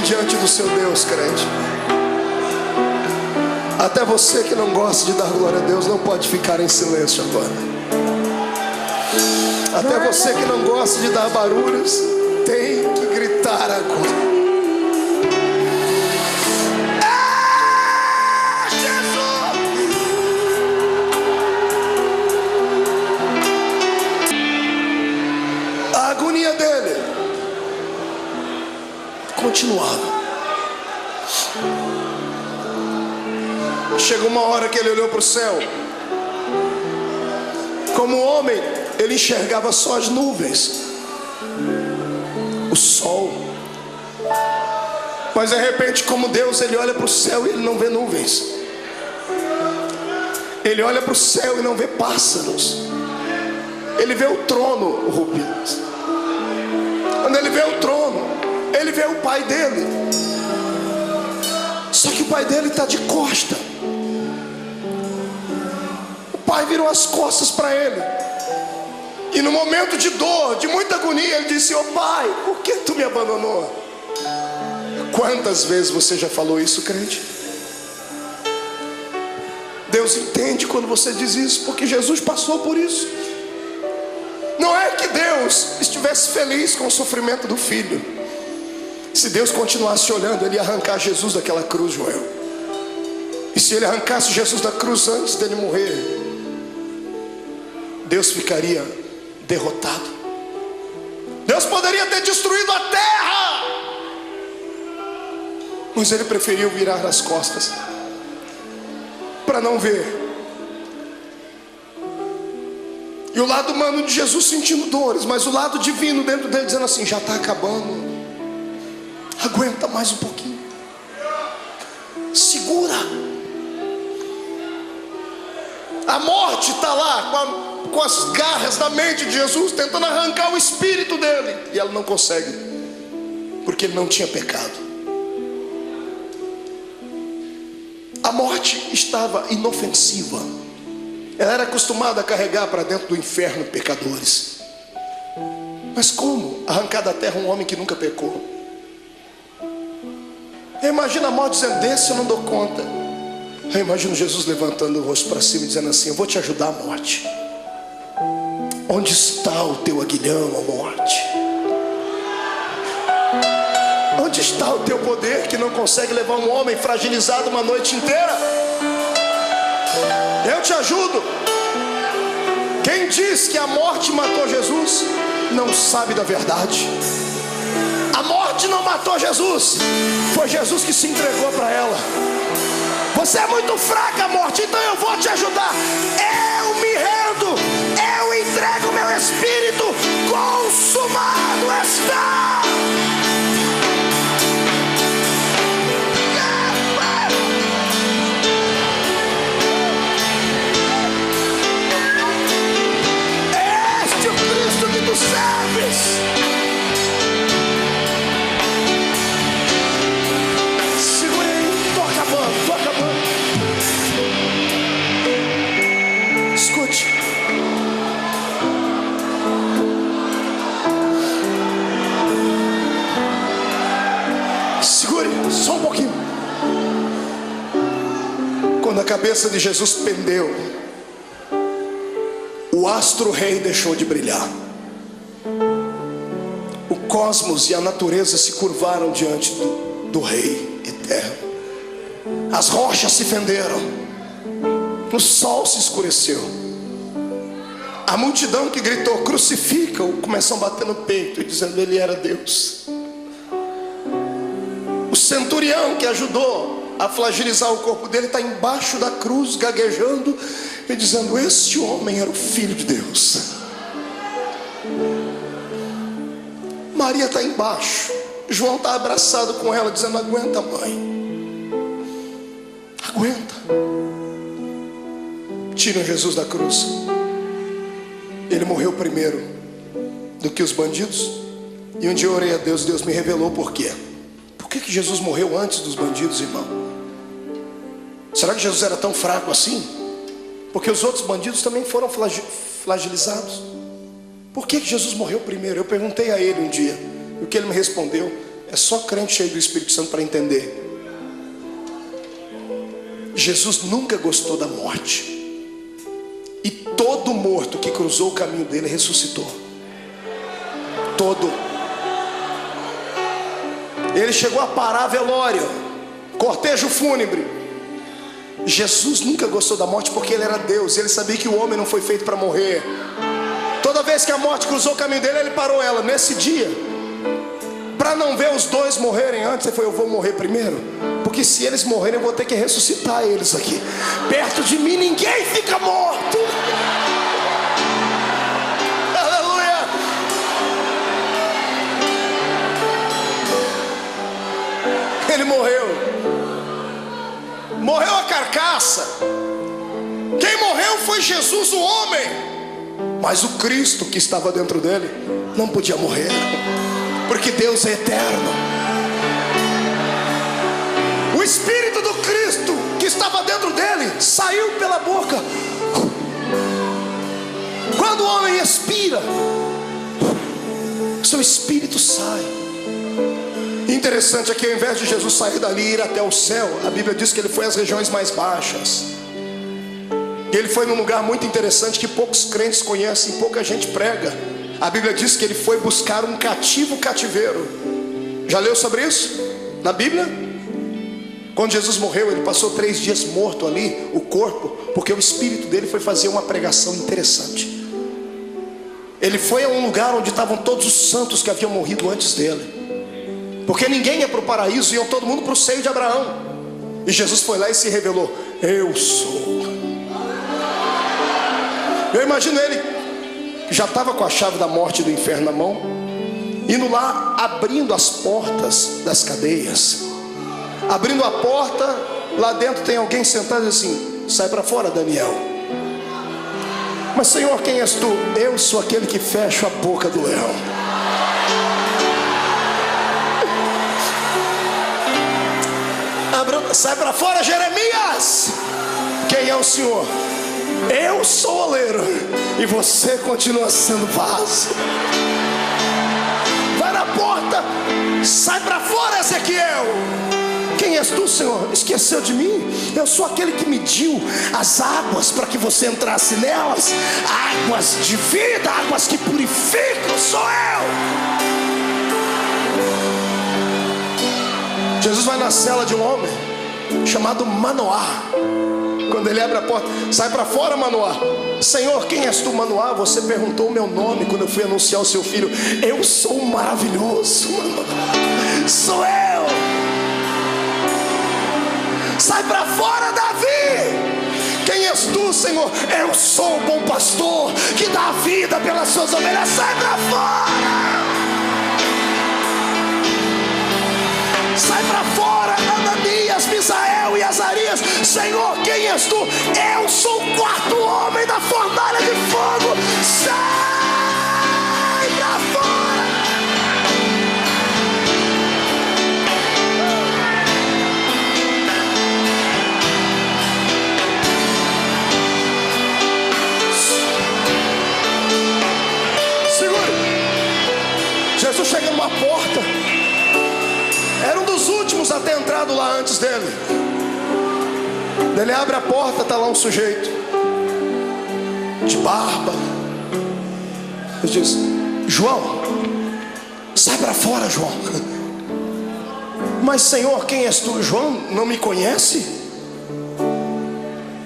Diante do seu Deus, crente. Até você que não gosta de dar glória a Deus não pode ficar em silêncio agora. Até você que não gosta de dar barulhos tem que gritar agora. A agonia dele continuava. Chegou uma hora que ele olhou para o céu. Como homem, ele enxergava só as nuvens, o sol. Mas de repente, como Deus, ele olha para o céu e ele não vê nuvens. Ele olha para o céu e não vê pássaros. Ele vê o trono, Rubens. Quando ele vê o trono, ele vê o pai dele. Só que o pai dele está de costa. O pai virou as costas para ele. E no momento de dor, de muita agonia, ele disse: "Ô pai, por que tu me abandonou?" Quantas vezes você já falou isso, crente? Deus entende quando você diz isso, porque Jesus passou por isso. Não é que Deus estivesse feliz com o sofrimento do filho. Se Deus continuasse olhando, ele ia arrancar Jesus daquela cruz, Joel. E se ele arrancasse Jesus da cruz antes dele morrer, Deus ficaria derrotado. Deus poderia ter destruído a terra, mas ele preferiu virar as costas para não ver. E o lado humano de Jesus sentindo dores, mas o lado divino dentro dele dizendo assim: já está acabando, aguenta mais um pouquinho, segura. A morte está lá com as garras da mente de Jesus, tentando arrancar o espírito dele, e ela não consegue, porque ele não tinha pecado. A morte estava inofensiva. Ela era acostumada a carregar para dentro do inferno pecadores. Mas como arrancar da terra um homem que nunca pecou? Eu imagino a morte dizendo: desse eu não dou conta. Eu imagino Jesus levantando o rosto para cima e dizendo assim: eu vou te ajudar, morte. Onde está o teu aguilhão, ó morte? Onde está o teu poder que não consegue levar um homem fragilizado uma noite inteira? Eu te ajudo. Quem diz que a morte matou Jesus não sabe da verdade. A morte não matou Jesus, foi Jesus que se entregou para ela. Você é muito fraca, morte, então eu vou te ajudar. Eu me rendo, eu entrego meu espírito, consumado está. Este é o Cristo que tu serves. Escute. Segure só um pouquinho. Quando a cabeça de Jesus pendeu, o astro-rei deixou de brilhar. O cosmos e a natureza se curvaram diante do Rei eterno. As rochas se fenderam, o sol se escureceu. A multidão que gritou crucifica-o começou a bater no peito e dizendo: ele era Deus. O centurião que ajudou a flagilizar o corpo dele, está embaixo da cruz, gaguejando e dizendo: este homem era o Filho de Deus. Maria está embaixo, João está abraçado com ela, dizendo: aguenta, mãe, aguenta. Tiram Jesus da cruz. Ele morreu primeiro do que os bandidos. E um dia eu orei a Deus, Deus me revelou por quê. Por que Jesus morreu antes dos bandidos, irmão? Será que Jesus era tão fraco assim? Porque os outros bandidos também foram flagilizados. Por que Jesus morreu primeiro? Eu perguntei a ele um dia, e o que ele me respondeu: é só crente cheio do Espírito Santo para entender. Jesus nunca gostou da morte. E todo morto que cruzou o caminho dele ressuscitou. Todo. Ele chegou a parar velório, cortejo fúnebre. Jesus nunca gostou da morte porque ele era Deus. Ele sabia que o homem não foi feito para morrer. Toda vez que a morte cruzou o caminho dele, ele parou ela. Nesse dia, para não ver os dois morrerem antes, ele falou: eu vou morrer primeiro, porque se eles morrerem eu vou ter que ressuscitar eles aqui. Perto de mim ninguém fica morto. Aleluia. Ele morreu. Morreu a carcaça. Quem morreu foi Jesus, o homem. Mas o Cristo que estava dentro dele não podia morrer, porque Deus é eterno. O Espírito do Cristo que estava dentro dele saiu pela boca. Quando o homem expira, seu espírito sai. Interessante é que ao invés de Jesus sair dali e ir até o céu, a Bíblia diz que ele foi às regiões mais baixas. E ele foi num lugar muito interessante que poucos crentes conhecem, pouca gente prega. A Bíblia diz que ele foi buscar um cativeiro. Já leu sobre isso na Bíblia? Quando Jesus morreu, ele passou 3 dias morto ali, o corpo, porque o espírito dele foi fazer uma pregação interessante. Ele foi a um lugar onde estavam todos os santos que haviam morrido antes dele, porque ninguém ia para o paraíso, iam todo mundo para o seio de Abraão. E Jesus foi lá e se revelou: eu sou. Eu imagino ele, que já estava com a chave da morte e do inferno na mão, indo lá, abrindo as portas das cadeias. Abrindo a porta, lá dentro tem alguém sentado assim: sai para fora, Daniel. Mas Senhor, quem és tu? Eu sou aquele que fecha a boca do leão. Sai para fora, Jeremias. Quem é o Senhor? Eu sou o oleiro e você continua sendo vaso. Vai na porta. Sai para fora, Ezequiel. Quem és tu, Senhor? Esqueceu de mim? Eu sou aquele que mediu as águas para que você entrasse nelas. Águas de vida, águas que purificam, sou eu. Jesus vai na cela de um homem chamado Manoá. Quando ele abre a porta: sai para fora, Manoá. Senhor, quem és tu, Manoá? Você perguntou o meu nome quando eu fui anunciar o seu filho. Eu sou o maravilhoso, Manoá. Sou eu. Sai para fora, Davi. Quem és tu, Senhor? Eu sou o bom pastor que dá a vida pelas suas ovelhas. Sai para fora. Sai para fora, Ananias, Misael e Azarias. Senhor, quem és tu? Eu sou o 4º homem da fornalha de fogo. Sai para fora. Segure. Jesus chega numa porta. Era um dos últimos a ter entrado lá antes dele. Ele abre a porta, está lá um sujeito de barba. Ele diz: João, sai para fora, João. Mas Senhor, quem és tu? João não me conhece?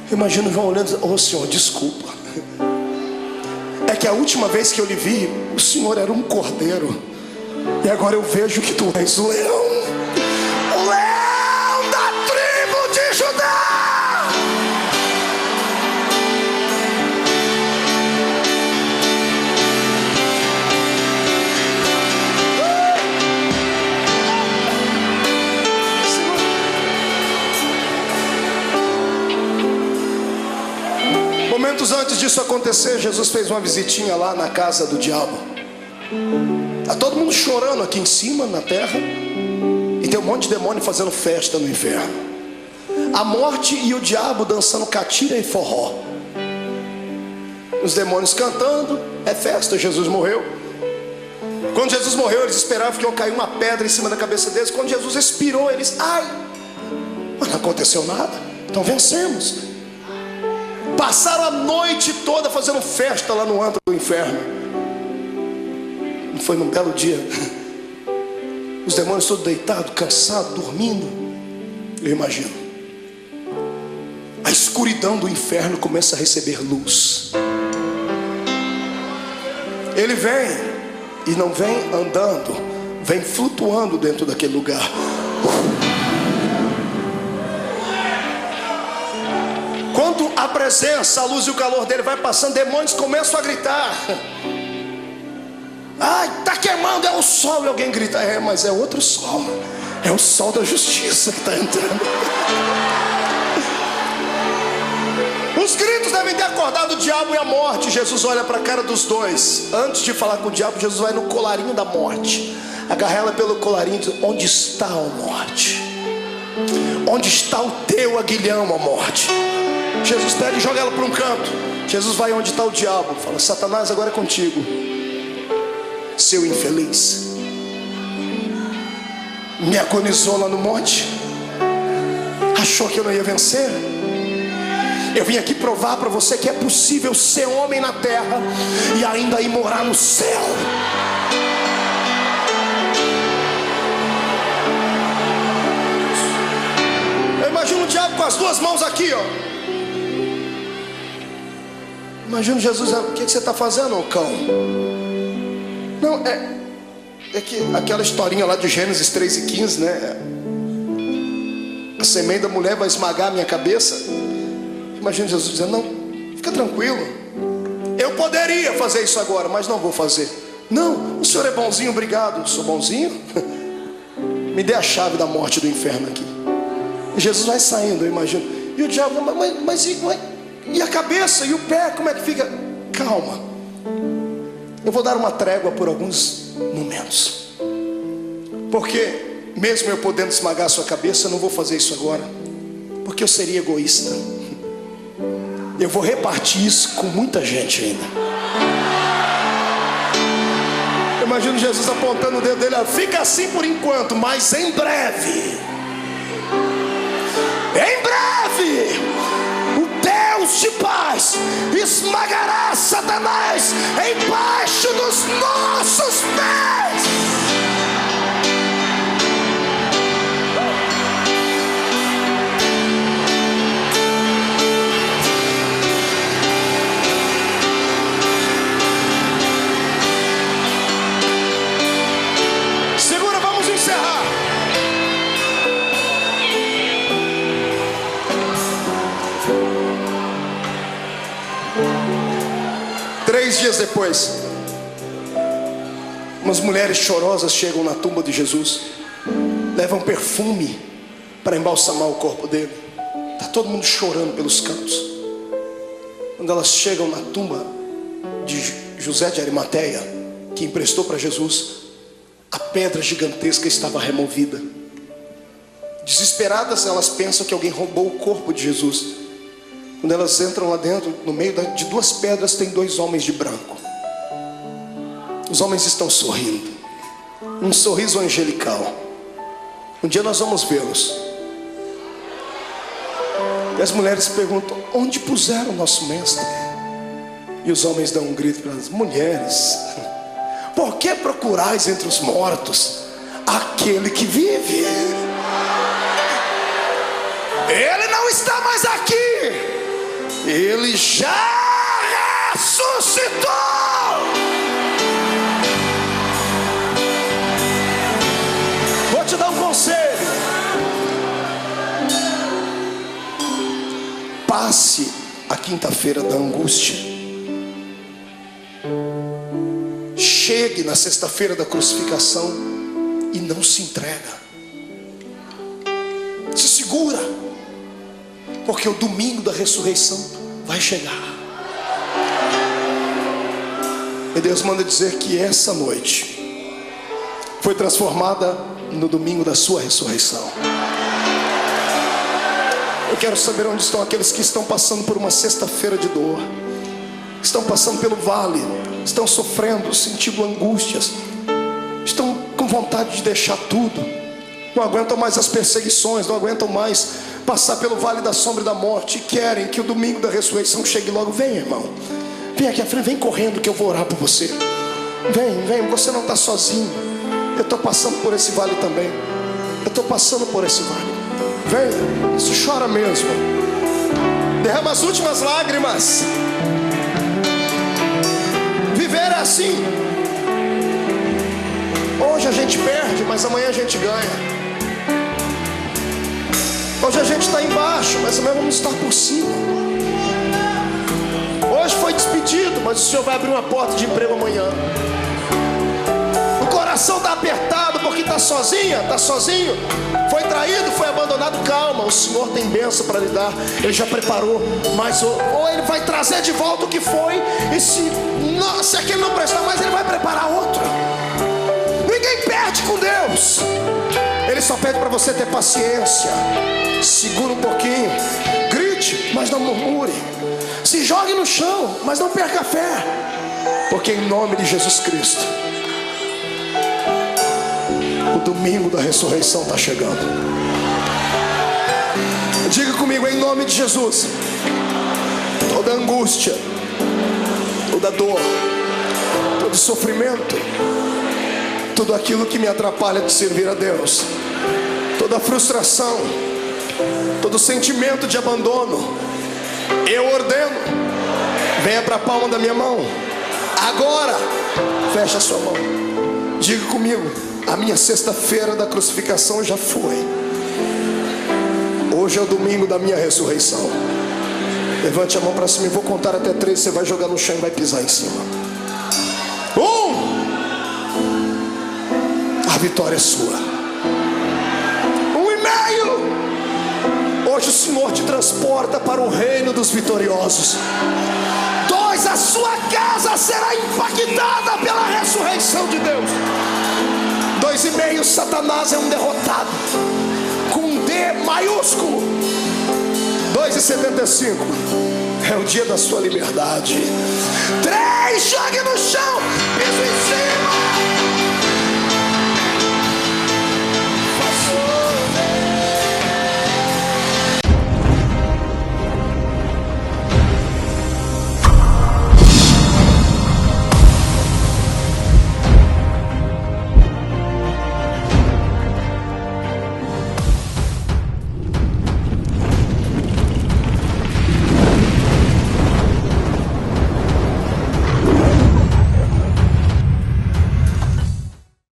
Imagina João olhando: oh Senhor, desculpa. É que a última vez que eu lhe vi, o Senhor era um cordeiro, e agora eu vejo que tu és o leão. O leão da tribo de Judá. Momentos antes disso acontecer, Jesus fez uma visitinha lá na casa do diabo. Está todo mundo chorando aqui em cima, na terra, e tem um monte de demônio fazendo festa no inferno. A morte e o diabo dançando catira e forró. Os demônios cantando, é festa. Jesus morreu. Quando Jesus morreu, eles esperavam que ia cair uma pedra em cima da cabeça deles. Quando Jesus expirou, eles, ai, mas não aconteceu nada, então vencemos. Passaram a noite toda fazendo festa lá no antro do inferno. Não foi num belo dia, os demônios todos deitados, cansados, dormindo. Eu imagino, a escuridão do inferno começa a receber luz. Ele vem, e não vem andando, vem flutuando dentro daquele lugar. Quando a presença, a luz e o calor dele vai passando, demônios começam a gritar. Ai, está queimando, é o sol. E alguém grita, é, mas é outro sol. É o sol da justiça que está entrando. Os gritos devem ter acordado o diabo e a morte. Jesus olha para a cara dos dois. Antes de falar com o diabo, Jesus vai no colarinho da morte, agarra ela pelo colarinho e diz, onde está a morte? Onde está o teu aguilhão, a morte? Jesus pega e joga ela para um canto. Jesus vai onde está o diabo, fala, Satanás, agora é contigo, seu infeliz. Me agonizou lá no monte, achou que eu não ia vencer. Eu vim aqui provar para você que é possível ser homem na terra e ainda ir morar no céu. Eu imagino o diabo com as duas mãos aqui, ó. Imagina Jesus, o que você está fazendo, ô cão? Não, é que aquela historinha lá de Gênesis 3:15, né? A semente da mulher vai esmagar a minha cabeça. Imagina Jesus dizendo, não, fica tranquilo, eu poderia fazer isso agora, mas não vou fazer. Não, o senhor é bonzinho, obrigado. Sou bonzinho? Me dê a chave da morte e do inferno aqui. E Jesus vai saindo, eu imagino. E o diabo, mas e a cabeça e o pé, como é que fica? Calma, eu vou dar uma trégua por alguns momentos, porque mesmo eu podendo esmagar a sua cabeça, eu não vou fazer isso agora, porque eu seria egoísta. Eu vou repartir isso com muita gente ainda. Eu imagino Jesus apontando o dedo dele, fica assim por enquanto, mas em breve, Deus de paz esmagará Satanás embaixo dos nossos pés. Segura, vamos encerrar. Três dias depois, umas mulheres chorosas chegam na tumba de Jesus, levam perfume para embalsamar o corpo dele. Está todo mundo chorando pelos cantos. Quando elas chegam na tumba de José de Arimateia, que emprestou para Jesus, a pedra gigantesca estava removida. Desesperadas, elas pensam que alguém roubou o corpo de Jesus. Quando elas entram lá dentro, no meio de duas pedras tem dois homens de branco. Os homens estão sorrindo, um sorriso angelical. Um dia nós vamos vê-los. E as mulheres perguntam, onde puseram o nosso mestre? E os homens dão um grito para elas, mulheres, por que procurais entre os mortos aquele que vive? Ele não está mais aqui, ele já ressuscitou. Vou te dar um conselho. Passe a quinta-feira da angústia. Chegue na sexta-feira da crucificação e não se entrega. Se segura, porque o domingo da ressurreição vai chegar. E Deus manda dizer que essa noite foi transformada no domingo da sua ressurreição. Eu quero saber onde estão aqueles que estão passando por uma sexta-feira de dor, estão passando pelo vale, estão sofrendo, sentindo angústias, estão com vontade de deixar tudo, não aguentam mais as perseguições, não aguentam mais passar pelo vale da sombra e da morte, e querem que o domingo da ressurreição chegue logo. Vem, irmão, vem aqui à frente, vem correndo que eu vou orar por você. Vem, você não está sozinho. Eu estou passando por esse vale também. Eu estou passando por esse vale. Vem, isso chora mesmo. Derrama as últimas lágrimas. Viver é assim. Hoje a gente perde, mas amanhã a gente ganha. Hoje a gente está embaixo, mas amanhã vamos estar por cima. Hoje foi despedido, mas o Senhor vai abrir uma porta de emprego amanhã. O coração está apertado porque está sozinha, está sozinho, foi traído, foi abandonado. Calma, o Senhor tem bênção para lhe dar. Ele já preparou, mas ou Ele vai trazer de volta o que foi, e se aquele não prestar mais, Ele vai preparar outro. Ninguém perde com Deus. Ele só pede para você ter paciência. Segura um pouquinho, grite, mas não murmure. Se jogue no chão, mas não perca a fé, porque em nome de Jesus Cristo, o domingo da ressurreição está chegando. Diga comigo, em nome de Jesus. Toda angústia, toda dor, todo sofrimento, tudo aquilo que me atrapalha de servir a Deus, toda frustração, todo sentimento de abandono, eu ordeno, venha para a palma da minha mão. Agora, feche a sua mão. Diga comigo, a minha sexta-feira da crucificação já foi. Hoje é o domingo da minha ressurreição. Levante a mão para cima, eu vou contar até 3. Você vai jogar no chão e vai pisar em cima. 1. A vitória é sua. 1,5. Hoje o Senhor te transporta para o reino dos vitoriosos. 2. A sua casa será impactada pela ressurreição de Deus. 2,5. Satanás é um derrotado, com um D maiúsculo. 2,75. É o dia da sua liberdade. 3. Jogue no chão, piso em cima.